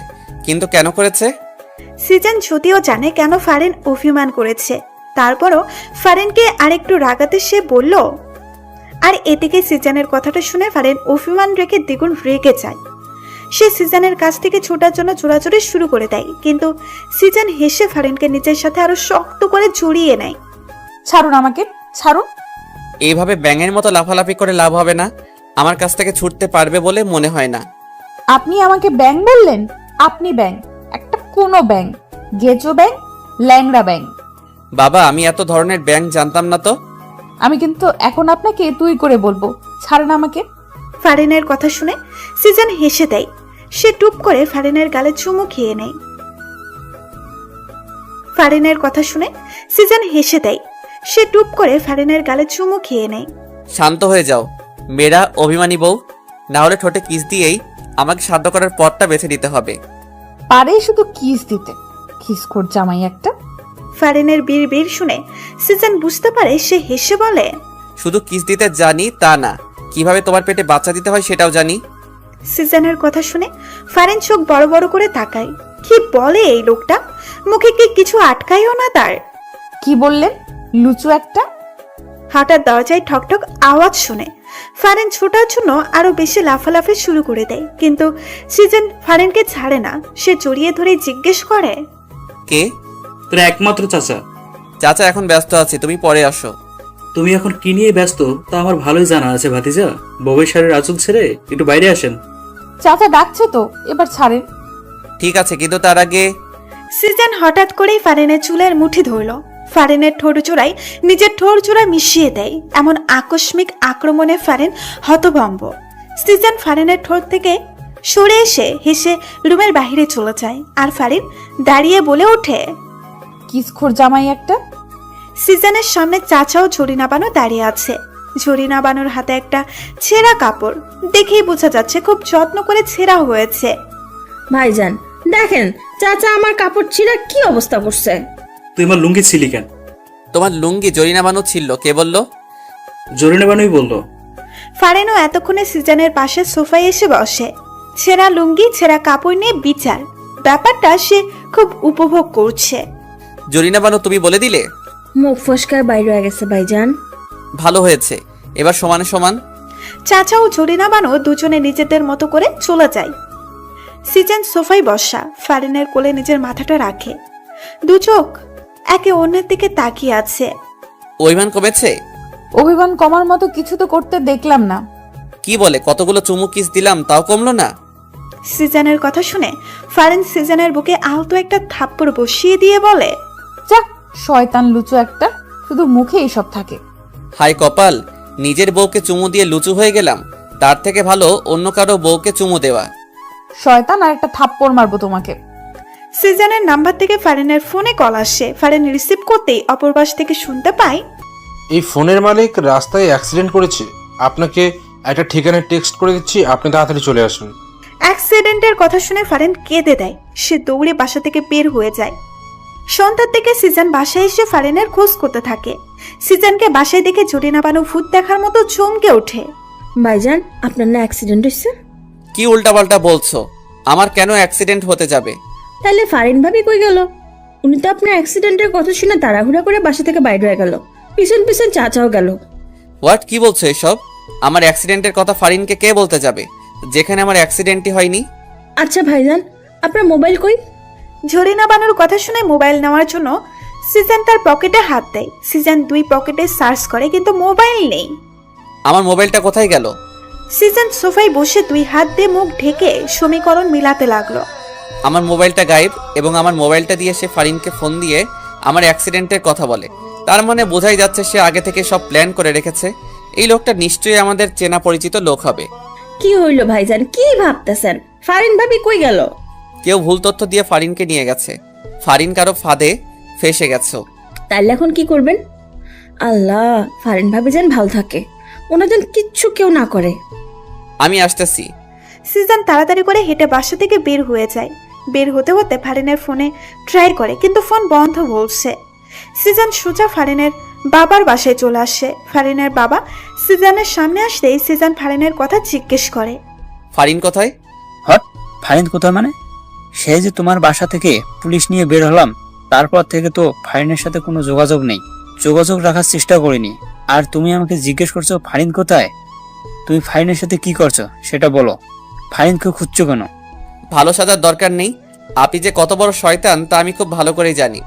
কিন্তু কেন করেছে? সিজান যদিও জানে কেন ফারিন অভিমান করেছে, তারপরও ফারিনকে আরেকটু রাগাতে সে বলল, আর এদিকে সিজানের কথাটা শুনে ফারিন অভিমান রেখে দ্বিগুণ রেগে যায়। সে সিজানের কাছ থেকে ছোটার জন্য চোরাচুরি শুরু করে দেয়, কিন্তু সিজান হেসে ফারিনকে নিজের সাথে আরো শক্ত করে জড়িয়ে নেয়। ছাড়ুন আমাকে, ছাড়ুন। এইভাবে ব্যাঙের মতো লাফালাফি করে লাভ হবে না। আমার কাছ থেকে ছুটতে পারবে বলে মনে হয় না। আপনি আমাকে ব্যাং বললেন? আপনি ব্যাং, একটা কোনো ব্যাং, গেজো ব্যাং, ল্যাংড়া ব্যাং। বাবা, আমি এত ধরনের ব্যাঙ জানতাম না তো। আমি কিন্তু এখন আপনাকে তুই করে বলবো, ছাড়ুন আমাকে। ফারিনের কথা শুনে সিজান হেসে দেয়। সে টুপ করে ফারিনের গালে চুমু খেয়ে নেয়। ফারিনের কথা শুনে সিজান হেসে দেয়। সে টুপ করে ফারিনের গালে চুমু খেয়ে নেয়। শান্ত হয়ে যাও মেয়েরা, অভিমানী বউ। না হলে ঠোঁটে কিস দিয়েই আমাকে শান্ত করার পথটা বেছে নিতে হবে। পারে শুধু কিস দিতে, খিসকোর জামাই একটা। ফারিনের বীর শুনে সিজান বুঝতে পারে। সে হেসে বলে, শুধু কিস দিতে জানি তা না, কিভাবে তোমার পেটে বাচ্চা দিতে হয় সেটাও জানি। সিজানের কথা শুনে ফারিন চোখ বড় বড় করে তাকায়। কি বলে এই লোকটা? মুখে কি কিছু আটকায়ও না তার। কি বললেন? লুচু একটা। হঠাৎ দরজায় ঠকঠক আওয়াজ শুনে ফারিন ছোটার জন্য আরো বেশি লাফালাফি শুরু করে দেয়, কিন্তু সিজন ফারিনকে ছাড়ে না। সে জড়িয়ে ধরে জিজ্ঞেস করে, কে? তোর একমাত্র চাচা। চাচা এখন ব্যস্ত আছে, তুমি পরে আসো। তুমি এখন কি নিয়ে ব্যস্ত তা আমার ভালোই জানা আছে ভাতিজা। বউয়ের শাড়ির আঁচল ছেড়ে একটু বাইরে আসেন। চাচা ডাকছে তো, এবার ছাড়েন। ঠিক আছে, কিন্তু তার আগে সিজন হঠাৎ করেই ফারিনের চুলের মুঠি ধরল। ফারিনের ঠোঁট জোড়ায় নিজের ঠোঁট জোড়া মিশিয়ে দেয়। এমন আকস্মিক আক্রমণে ফারিন হতভম্ব। সিজন ফারিনের ঠোঁট থেকে সরে এসে হেসে রুমের বাইরে চলে যায়। আর ফারিন দাঁড়িয়ে বলে ওঠে, কিসকোর জামাই একটা। সিজনের সামনে চাচাও ঝরিনা বানু দাঁড়িয়ে আছে। ঝরিনা বানুর হাতে একটা ছেঁড়া কাপড়। দেখেই বোঝা যাচ্ছে খুব যত্ন করে ছেঁড়া হয়েছে। ভাইজান দেখেন, চাচা আমার কাপড় ছিঁড়া কি অবস্থা করছে। তুই আমার লুঙ্গি ছিলি কেন? তোমার লুঙ্গি জরিনা বানু ছিল, কে বললো? জরিনা বানুই বললো। ফারিনও এতক্ষণে সিজনের পাশে সোফায় এসে বসে। ছেঁড়া লুঙ্গি ছেঁড়া কাপড় নিয়ে বিচার। ব্যাপারটা সে খুব উপভোগ করছে। জরিনা বানু তুমি বলে দিলে? মুখ ফসকার বাইরে হয়ে গেছে ভাইজান। ভালো হয়েছে, এবার সমানে সমান। চাচা ও জরিনা বানু দুজনে নিজেদের মতো করে চলে যায়। সিজন সোফায় বসা, ফারিনের কোলে নিজের মাথাটা রাখে। দু চোখ একে অন্যের দিকে তাকিয়ে আছে। অভিমান কমেছে? অভিমান কমার মতো কিছু তো করতে দেখলাম না। কি বলে, কতগুলো চুমু কিস দিলাম তাও কমলো না? সিজনের কথা শুনে ফারিন সিজনের বুকে আলতো একটা থাপ্পড় বসিয়ে দিয়ে বলে, যাক, শয়তান লুচু একটা, শুধু মুখে এইসব থাকে। হাই কপাল, নিজের বউকে চুমু দিয়ে লুচু হয়ে গেলাম। তার থেকে ভালো অন্য কারো বউকে চুমু দেওয়া। শয়তান, আর একটা থাপ্পড় মারবো তোমাকে। সিজনের নাম্বার থেকে ফারিনের ফোনে কল আসে। ফারিন রিসিভ করতেই অপর পাশ থেকে শুনতে পায়, এই ফোনের মালিক রাস্তায় অ্যাক্সিডেন্ট করেছে। আপনাকে একটা ঠিকানায় টেক্সট করে দিচ্ছি, আপনি তাড়াতাড়ি চলে আসুন। অ্যাক্সিডেন্টের কথা শুনে ফারিন কেঁদে দেয়। সে দৌড়ে বাসা থেকে বের হয়ে যায়। সন্ধ্যার দিকে সিজন বাসায় এসে ফারিনের খোঁজ করতে থাকে। সিজনকে বাসায় দেখে জরিনা বানু ভূত দেখার মতো চমকে ওঠে। ভাইজান আপনার না অ্যাক্সিডেন্ট হয়েছে? কি উল্টাপাল্টা বলছো? আমার কেন অ্যাক্সিডেন্ট হতে যাবে? তাহলে ফারিন ভাবি কই গেল? উনি তো আপনার অ্যাক্সিডেন্টের কথা শুনে তাড়াহুড়া করে বাসা থেকে বাইরে হয়ে গেল। পিছন পিছন চাচাও গেল। হোয়াট, কি বলছো এসব? আমার অ্যাক্সিডেন্টের কথা ফারিনকে কে বলতে যাবে, যেখানে আমার অ্যাক্সিডেন্টই হয়নি? আচ্ছা ভাইজান, আপনার মোবাইল কই? ঝরিনা বানুর কথা শুনে মোবাইল নেওয়ার জন্য সিজন তার পকেটে হাত দেয়। সিজন দুই পকেটে সার্চ করে, কিন্তু মোবাইল নেই। আমার মোবাইলটা কোথায় গেল? সিজন সোফায় বসে দুই হাত দিয়ে মুখ ঢেকে সমীকরণ মিলাতে লাগলো। আমার মোবাইলটা গায়েব, এবং আমার মোবাইলটা দিয়ে সে ফারিনকে ফোন দিয়ে আমার অ্যাক্সিডেন্টের কথা বলে। তার মানে বোঝাই যাচ্ছে সে আগে থেকে সব প্ল্যান করে রেখেছে। এই লোকটা নিশ্চয়ই আমাদের চেনা পরিচিত লোক হবে। কি হইল ভাইজান, কি ভাবতেছেন? ফারিন ভাবি কই গেল? কেউ ভুল তথ্য দিয়ে ফারিনকে নিয়ে গেছে। ফারিন কারো ফাঁদে ফেসে গেছো। তাহলে এখন কি করবেন? আল্লাহ, ফারিন ভাবি যেন ভালো থাকে, ওনার যেন কিচ্ছু কেউ না করে। আমি আসতেছি। সিজন তাড়াতাড়ি করে হেঁটে বাসা থেকে বের হয়ে যায়। বের হতে হতে ফারিনের ফোনে ট্রাই করে, কিন্তু ফোন বন্ধ বলছে। সিজন সোজা ফারিনের বাবার বাসায় চলে আসে। ফারিনের বাবা সিজনের সামনে আসতেই সিজন ফারিনের কথা জিজ্ঞেস করে, ফারিন কোথায়? হট, ফারিন কোথায় মানে? সেই যে তোমার বাসা থেকে পুলিশ নিয়ে বের হলাম, তারপর থেকে তো ফারিনের সাথে কোনো যোগাযোগ নেই। যোগাযোগ রাখার চেষ্টা করিনি। আর তুমি আমাকে জিজ্ঞেস করছো ফারিন কোথায়? তুমি ফারিনের সাথে কি করছো সেটা বলো। ফারিনকে খুঁজছো কেন? ভালো সাজার দরকার নেই। আপনি যে কত বড় শয়তান তা আমি খুব ভালো করেই জানি।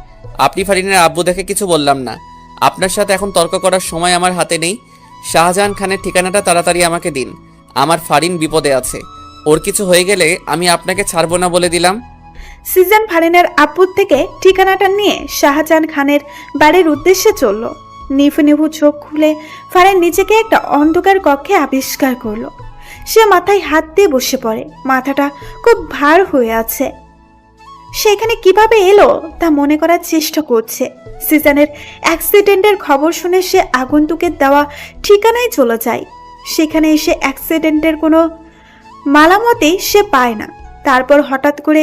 আপনি ফারিনের আব্বু দেখে কিছু বললাম না। আপনার সাথে এখন তর্ক করার সময় আমার হাতে নেই। শাহজাহান খানের ঠিকানাটা তাড়াতাড়ি আমাকে দিন। আমার ফারিন বিপদে আছে। ওর কিছু হয়ে গেলে আমি আপনাকে ছাড়বো না বলে দিলাম। সিজান ফারিনের আব্বুর থেকে ঠিকানাটা নিয়ে শাহজাহান খানের বাড়ির উদ্দেশ্যে চলল। নিভু নিভু চোখ খুলে ফারিন নিজেকে একটা অন্ধকার কক্ষে আবিষ্কার করলো। সে মাথায় হাত দিয়ে বসে পড়ে, মাথাটা খুব ভার হয়ে আছে। সেখানে কিভাবে এলো তা মনে করার চেষ্টা করছে। সিজানের অ্যাক্সিডেন্টের খবর শুনে সে আগন্তুকের দেওয়া ঠিকানায় চলে যায়। সেখানে এসে অ্যাক্সিডেন্টের কোনো মালামতেই সে পায় না। তারপর হঠাৎ করে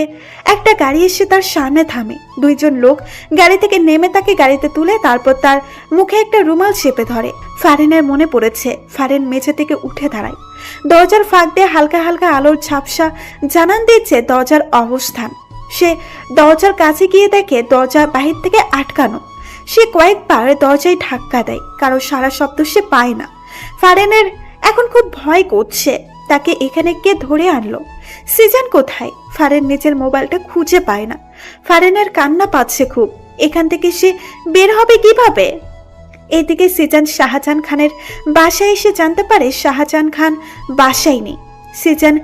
একটা গাড়ি এসে তার সামনে থামে। দুইজন লোক গাড়ি থেকে নেমে তাকে গাড়িতে তুলে তারপর তার মুখে একটা রুমাল চেপে ধরে। ফারিনের মনে পড়েছে। ফারিন মেঝে থেকে উঠে দাঁড়ায়। দরজার ফাঁক দিয়ে হালকা হালকা আলোর ঝাপসা জানান দিচ্ছে দরজার অবস্থান। সে দরজার কাছে গিয়ে দেখে দরজা বাহির থেকে আটকানো। সে কয়েকবার দরজায় ধাক্কা দেয়, কারো সারা শব্দ সে পায় না। ফারিনের এখন খুব ভয় করছে। তাকে এখানে কে ধরে আনলো? সিজান কোথায়? ফারিন নিজের মোবাইলটা খুঁজে পায় না। ফারিনের কান্না পাচ্ছে খুব। এখান থেকে সে বের হবে কিভাবে? এদিকে সিজান শাহজাহান খানের বাসায় এসে জানতে পারে শাহজাহান খান বাসায় নেই। সিজান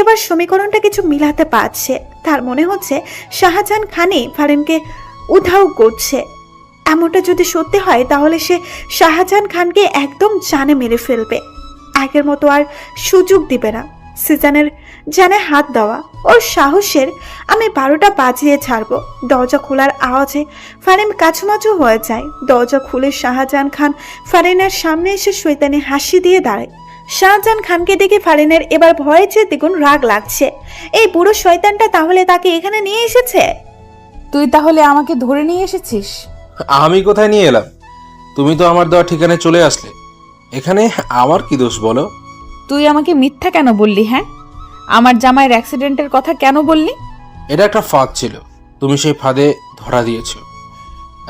এবার সমীকরণটা কিছু মিলাতে পারছে। তার মনে হচ্ছে শাহজাহান খানই ফারিনকে উধাও করছে। এমনটা যদি সত্যি হয় তাহলে সে শাহজাহান খানকে একদম জানে মেরে ফেলবে। আগের মতো আর সুযোগ দিবে না। সিজানের জানে হাত দেওয়া ওর সাহসের আমি 12টা বাজিয়ে ছাড়বো। দরজা খোলার আওয়াজে ফারিন কাছুমাছু হয়ে যায়। দরজা খুলে শাহজাহান খান ফারিনের সামনে এসে শয়তানি হাসি দিয়ে দাঁড়ায়। শাহজাহান খানকে দেখে ফারিনের এবার ভয়ে চেয়ে দ্বিগুণ রাগ লাগছে। এই বুড়ো শয়তানটা তাহলে তাকে এখানে নিয়ে এসেছে। তুই তাহলে আমাকে ধরে নিয়ে এসেছিস? আমি কোথায় নিয়ে এলাম? তুমি তো আমার দেওয়া ঠিকানায় চলে আসলে। এখানে আমার কি দোষ বলো? তুই আমাকে মিথ্যা কেন বললি? হ্যাঁ, আমার জামাইয়ের অ্যাক্সিডেন্টের কথা কেন বললি? এটা একটা ফাঁদ ছিল, তুমি সেই ফাঁদে ধরা দিয়েছো।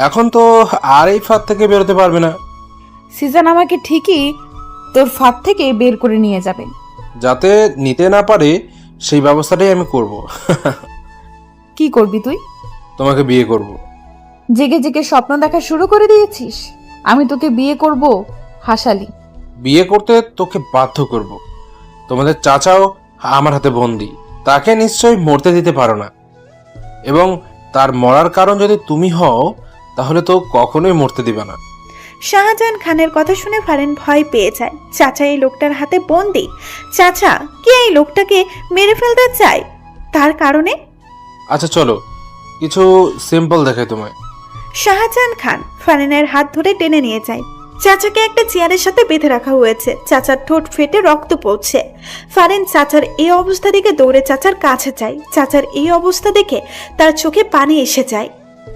এখন তো আর এই ফাঁদ থেকে বেরোতে পারবে না। সিজান আমাকে ঠিকই তোর ফাঁদ থেকে বের করে নিয়ে যাবে। যাতে নিতে না পারে সেই ব্যবস্থাটাই আমি করব। কি করবি তুই? তোমাকে বিয়ে করব। জেগে জেগে স্বপ্ন দেখা শুরু করে দিয়েছিস? আমি তোকে বিয়ে করব? হাসালি। বিয়ে করতে তোকে বাধ্য করব। তোমাদের চাচাও আমার হাতে বন্দি, তাকে নিশ্চয়ই মরতে দিতে পারো না। এবং তার মরার কারণ যদি তুমি হও তাহলে তো কখনোই মরতে দিবে না। শাহজাহান খানের কথা শুনে ফারিন ভয় পেয়ে যায়। চাচা এই লোকটার হাতে বন্দি। চাচা কি এই লোকটাকে মেরে ফেলতে চায়? তার কারণে আচ্ছা চলো কিছু সিম্পল দেখাই তোমায়। শাহজাহান খান ফারিনের হাত ধরে টেনে নিয়ে যায়। চাচাকে একটা চেয়ারের সাথে বেঁধে রাখা হয়েছে। চাচার ঠোঁট ফেটে রক্ত পড়ছে। ফারিন চাচার এই অবস্থা দেখে দৌড়ে চাচার কাছে যায়। চাচার এই অবস্থা দেখে তার চোখে পানি এসে যায়।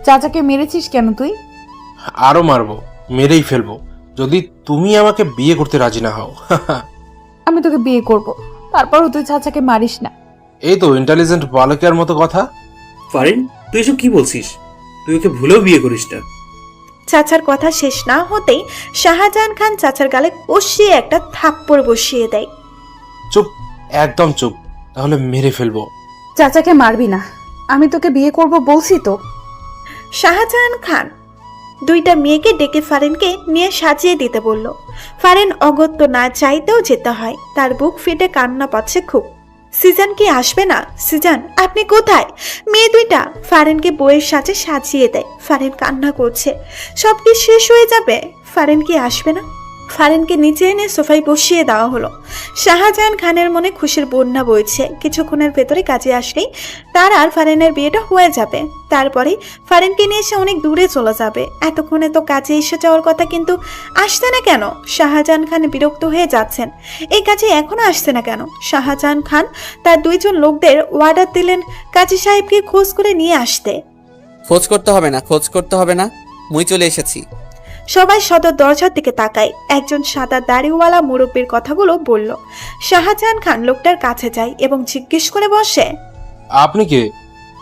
চাচাকে মেরেছিস কেন তুই? আরো মারবো, মেরেই ফেলবো যদি তুমি আমাকে বিয়ে করতে রাজি না হও। আমি তোকে বিয়ে করব, তারপরও তুই চাচাকে মারিস না। এই তো ইন্টেলিজেন্ট বালকের মতো কথা। ফারিন, তুই এসব কি বলছিস? তুই ওকে ভুলেও বিয়ে করিস না। চাচার কথা শেষ না হতেই শাহজাহান খান চাচার গালে কষিয়ে একটা থাপ্পড় বসিয়ে দেয়। চুপ, একদম চুপ, তাহলে মেরে ফেলবো। চাচাকে মারবি না, আমি তোকে বিয়ে করব বলছি তো। শাহজাহান খান দুইটা মেয়েকে ডেকে ফারিনকে নিয়ে সাজিয়ে দিতে বলল। ফারিন অগত্য না চাইতেও যেতে হয়। তার বুক ফেটে কান্না পাচ্ছে খুব। সিজান কি আসবে না? সিজান আপনি কোথায়? মেয়ে দুইটা ফারিনকে বইয়ের সাথে সাজিয়ে দেয়। ফারিন কান্না করছে। সব কি শেষ হয়ে যাবে? ফারিন কি আসবে না? ফারিনকে নিচে এনে সোফায় বসিয়ে দেওয়া হলো। শাহজাহান খানের মনে খুশির বন্যা বইছে। কিছুক্ষণের ভেতরে কাজে আসলেই তার আর ফারিনের বিয়েটা হয়ে যাবে। তারপরে ফারিনকে নিয়ে সে অনেক দূরে চলে যাবে। এতক্ষণে তো কাজে এসে যাওয়ার কথা, কিন্তু আসছে না কেন? শাহজাহান খান বিরক্ত হয়ে যাচ্ছেন। এই কাজে এখনো আসছে না কেন? শাহজাহান খান তার দুইজন লোকদের অর্ডার দিলেন কাজী সাহেবকে খোঁজ করে নিয়ে আসতে। খোঁজ করতে হবে না, খোঁজ করতে হবে না, মুই চলে এসেছি। সবাই সদর দরজার দিকে তাকায়। একজন সাদা দাড়িওয়ালা মুরব্বীর কথাগুলো বলল। শাহজাহান খান লোকটার কাছে যায় এবং জিজ্ঞেস করে বসে, আপনি কে?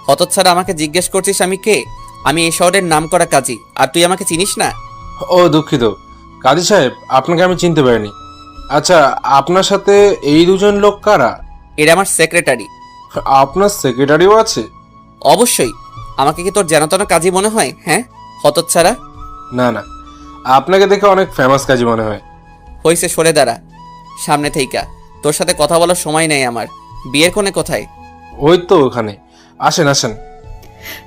হতচ্ছাড়া, আমাকে জিজ্ঞেস করছিস আমি কে? আমি এই শহরের নাম করা কাজী, আর তুই আমাকে চিনিস না? ও দুঃখিত, কাজী সাহেব, আপনাকে আমি চিনতে পারিনি। আচ্ছা, আপনার সাথে এই দুজন লোক কারা? এরা আমার সেক্রেটারি। আপনার সেক্রেটারিও আছে? অবশ্যই। আমাকে কি তোর জানাতনা কাজী মনে হয়? হ্যাঁ, হতচ্ছাড়া। না না, আপনাকে দেখে অনেক ফেমাস কাজী মনে হয়। হইছে, সরে দাঁড়া সামনে থেইকা। তোর সাথে কথা বলার সময় নেই আমার। বিয়ের কোণে কোথায়? ওই তো ওখানে। আসেন আসেন।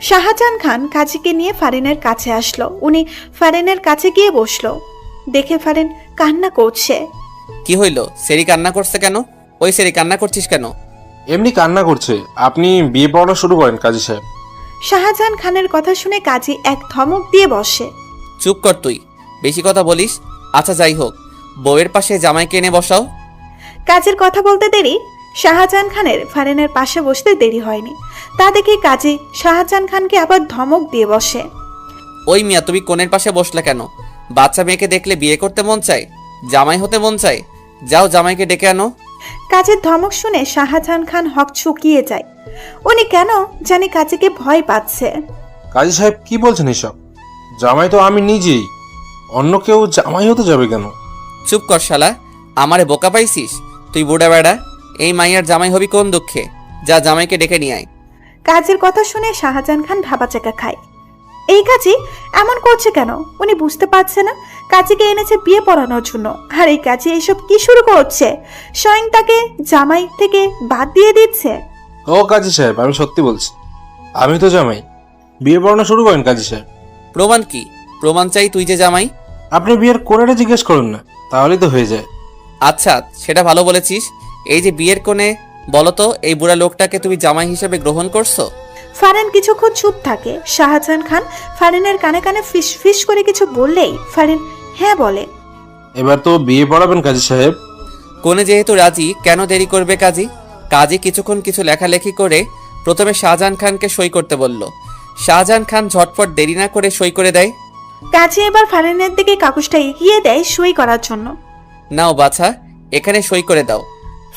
শাহজাহান খান কাজীকে নিয়ে ফারিনের কাছে আসলো। উনি ফারিনের কাছে গিয়ে বসলো। দেখে ফারিন কান্না করছে। কি হইল? সেরি কান্না করছে কেন? ওই সেরি কান্না করছিস কেন? এমনি কান্না করছে। আপনি বিয়ে পড়ানো শুরু করেন কাজী সাহেব। শাহজাহান খানের কথা শুনে কাজী এক ধমক দিয়ে বসে। চুপ কর তুই, বেশি কথা বলিস। আচ্ছা যাই হোক, বউয়ের পাশে জামাইকে এনে বসাও। কাজের কথা বলতে দেরি শাহজাহান খানের ফারিনের পাশে বসতে দেরি হয়নি। তা দেখে কাজী শাহজাহান খানকে আবার ধমক দিয়ে বসে। ওই মিয়া, তুমি কোণের পাশে বসলে কেন? বাচ্চা মেয়েকে দেখলে বিয়ে করতে মন চায়, জামাই হতে মন চায়। যাও জামাইকে ডেকে আনো। কাজের ধমক শুনে শাহজাহান খান হক চুকিয়ে যায়। উনি কেন জানি কাজীকে ভয় পাচ্ছে। কাজী সাহেব কি বলছেন এসব? জামাই তো আমি নিজেই, অন্য কেউ জামাই হতে যাবে কেন? চুপ কর শালা, আমারে বোকা পাইছিস তুই? বুড়া বেড়া, এই মাইয়ার জামাই হবি কোন দুঃখে? যা জামাইকে ডেকে নিয়ে আয়। কাজের কথা শুনে শাহজাহান খান ভাবাচাকা খায়। এই কাজী এমন করছে কেন? উনি বুঝতে পারছে না কাজীকে এনেছে বিয়ে পড়ানোর জন্য, আর এই কাজী এইসব কি শুরু করছে? স্বয়ং তাকে জামাই থেকে বাদ দিয়ে দিচ্ছে। ও কাজী সাহেব, আমি সত্যি বলছি, আমি তো জামাই। বিয়ে পড়ানো শুরু করেন কাজী সাহেব। প্রমাণ কি? প্রমাণ চাই তুই যে জামাই। আপনি বিয়ের কোণেটা জিজ্ঞেস করুন না, তাহলেই তো হয়ে যায়। আচ্ছা, সেটা ভালো বলেছিস। এই যে বিয়ের কোণে, বলো তো এই বুড়া লোকটাকে তুমি জামাই হিসেবে গ্রহণ করছো? ফারিন কিছুক্ষণ চুপ থাকে। শাহজাহান খান ফারিনের কানে কানে ফিস ফিস করে কিছু বললেই ফারিন হ্যাঁ বলে। এবার তো বিয়ে পড়াবেন কাজী সাহেব। কোণে যেহেতু রাজি, কেন দেরি করবে কাজী? কাজী কিছুক্ষণ কিছু লেখালেখি করে প্রথমে শাহজাহান খানকে সই করতে বলল। শাহজাহান খান ঝটপট দেরি না করে সই করে দেয়। কাজী এবার ফারিনের দিকে কাগজটা এগিয়ে দেয় সই করার জন্য। নাও বাছা, এখানে সই করে দাও।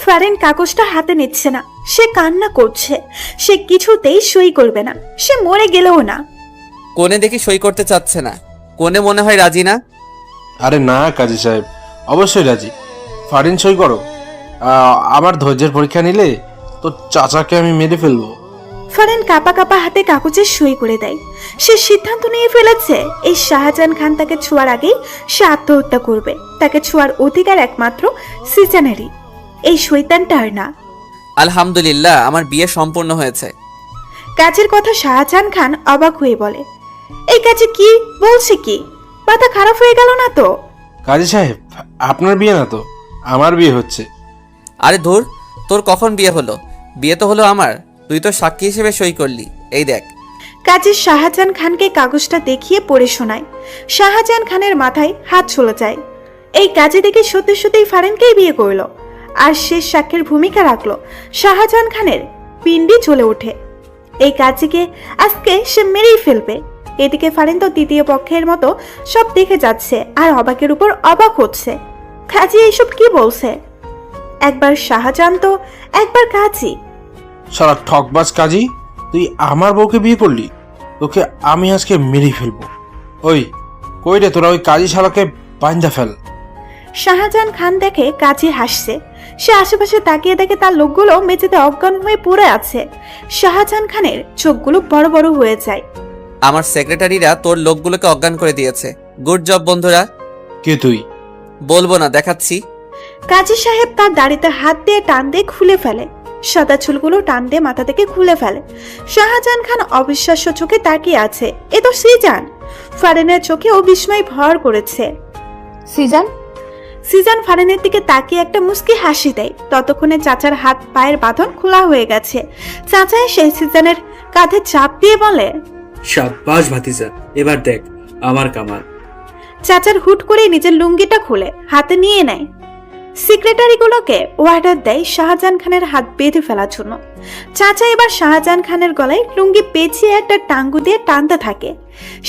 ফারিন কাগজটা হাতে নিচ্ছে না। সে কান্না করছে। সে কিছুতেই সই করবে না। সে মরে গেলেও না। কোণে দেখি সই করতে চাচ্ছে না। কোণে মনে হয় রাজি না। আরে না কাজী সাহেব, অবশ্যই রাজি। ফারিন সই করো। আমার ধৈর্যের পরীক্ষা নিলে তো চাচাকে আমি মেরে ফেলবো। ফারিন কাপা কাপা হাতে কাগজে সই করে দেয়। সে সিদ্ধান্ত নিয়ে ফেলেছে এই শাহজাহান খান তাকে ছোঁয়ার আগেই সে আত্মহত্যা করবে। তাকে ছোঁয়ার অধিকার একমাত্র সিজানেরই, এই শয়তানটার না। আলহামদুলিল্লাহ, আমার বিয়ে সম্পূর্ণ হয়েছে। কাজের কথা শাহজাহান খান অবাক হয়ে বলে, এই কাজে কি বলছে? কি মাথা খারাপ হয়ে গেল না তো? কাজী সাহেব, আপনার বিয়ে না তো, আমার বিয়ে হচ্ছে। আরে ধুর, তোর কখন বিয়ে হলো? বিয়ে তো হলো আমার, তুই তো সাক্ষী হিসেবে সই করলি। এই দেখ। কাজী শাহজাহান খানকে কাগজটা দেখিয়ে পড়ে শোনায়। শাহজাহান খানের মাথায় হাত চলে যায়। এই কাজে দেখে সত্যি সত্যিই ফারিনকেই বিয়ে করলো আর শেষ সাক্ষীর ভূমিকা রাখলো। শাহজাহান খানের পিণ্ডি চলে ওঠে। এই কাজীকে আজকে সে মেরেই ফেলবে। এদিকে ফারিন তো দ্বিতীয় পক্ষের মতো সব দেখে যাচ্ছে আর অবাকের উপর অবাক হচ্ছে। কাজী এইসব কি বলছে? একবার শাহজাহান তো একবার কাজী। সারা ঠকবাজ কাজী, তুই আমার বউকে বিয়ে করলি? তোকে আমি আজকে মেরে ফেলবো। ওই কই রে তোরা? ওই কাজী শালাকে বাইন্ধা ফেল। শাহজাহান খান দেখে কাজী হাসছে। সে আশেপাশে তাকিয়ে দেখে তার লোকগুলো মেঝেতে অজ্ঞান হয়ে পড়ে আছে। শাহজাহান খানের চোখগুলো বড় বড় হয়ে যায়। আমার সেক্রেটারিরা তোর লোকগুলোকে অজ্ঞান করে দিয়েছে। গুড জব বন্ধুরা। কে তুই? বলবো না, দেখাচ্ছি। কাজী সাহেব তার দাড়িতে হাত দিয়ে টান দিয়ে খুলে ফেলে। সাদা চুলগুলো টান দিয়ে মাথা থেকে খুলে ফেলে। শাহজাহান খান অবিশ্বাস্য চোখে তাকিয়ে আছে। এ তো সিজান। ফারিনের চোখে ও বিস্ময় ভর করেছে। সিজান, সিজান ফারিনের দিকে তাকিয়ে একটা মুস্কি হাসি দেয়। ততক্ষণে চাচার হাত পায়ের বাঁধন খোলা হয়ে গেছে। চাচা এসে সিজানের কাঁধে চাপ দিয়ে বলে, শাবাশ ভাতিজা, এবার দেখ আমার কামাল। চাচার হুট করে নিজের লুঙ্গিটা খুলে হাতে নিয়ে নেয়। সেক্রেটারিগুলোকে অর্ডার দেয় শাহজাহান খানের হাত বেঁধে ফেলার জন্য। চাচা এবার শাহজাহান খানের গলায় লুঙ্গি পেঁচিয়ে একটা টাঙ্গু দিয়ে টানতে থাকে।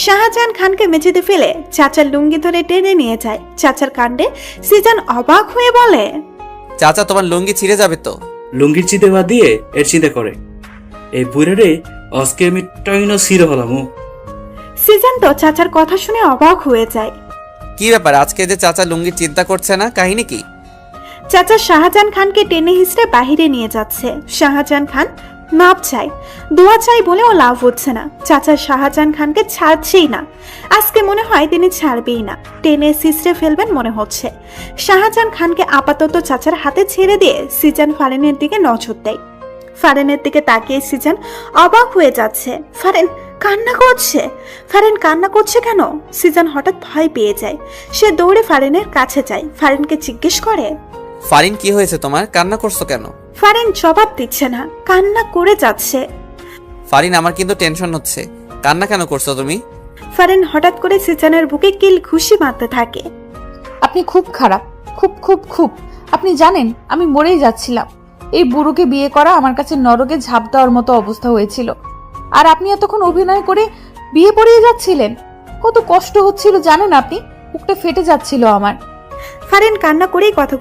শাহজাহান খানকে মেঝেতে ফেলে চাচার লুঙ্গি ধরে টেনে নিয়ে যায়। চাচার কাণ্ডে সিজান অবাক হয়ে বলে, চাচা, তোমার লুঙ্গি ছিঁড়ে যাবে তো। লুঙ্গির চিতে বাদ দিয়ে এর চিন্তা করে এই বুড়ে রে আজকে আমি টাইনো সিরে হলাম। সিজান তো চাচার কথা শুনে অবাক হয়ে যায়। কি ব্যাপার আজকে যে চাচা লুঙ্গির চিন্তা করছে না, কাহিনী কি? চাচা শাহজাহান খানকে টেনে হিসড়ে বাহিরে নিয়ে যাচ্ছে। শাহজাহান খান মাপ চাই, দোয়া চাই বলেও লাভ হচ্ছে না। চাচা শাহজাহান খানকে ছাড়ছেই না। আজকে মনে হয় তিনি ছাড়বেই না, টেনে সিসড়ে ফেলবেন মনে হচ্ছে। শাহজাহান খানকে আপাতত চাচার হাতে ছেড়ে দিয়ে সিজান ফারিনের দিকে নজর দেয়। ফারিনের দিকে তাকিয়ে সিজান অবাক হয়ে যাচ্ছে। ফারিন কান্না করছে। ফারিন কান্না করছে কেন? সিজান হঠাৎ ভয় পেয়ে যায়। সে দৌড়ে ফারিনের কাছে যায়, ফারিনকে জিজ্ঞেস করে, ফারিন কি হয়েছে তোমার, কান্না করছো কেন? ফারিন জবাব দিচ্ছে না, কান্না করে যাচ্ছে। ফারিন আমার কিন্তু টেনশন হচ্ছে, কান্না কেন করছো তুমি? ফারিন হঠাৎ করে সিজানের বুকে কিল ঘুষি মারতে থাকে। আপনি খুব খারাপ, খুব খুব খুব। আপনি জানেন আমি মরেই যাচ্ছিলাম। এই বুড়োকে বিয়ে করা আমার কাছে নরকে ঝাঁপ দেওয়ার মতো অবস্থা হয়েছিল। আর আপনি এতক্ষণ অভিনয় করে বিয়ে পড়িয়ে যাচ্ছিলেন। কত কষ্ট হচ্ছিল জানেন আপনি? বুকটা ফেটে যাচ্ছিল আমার। ফারিন কান্না করেই কথা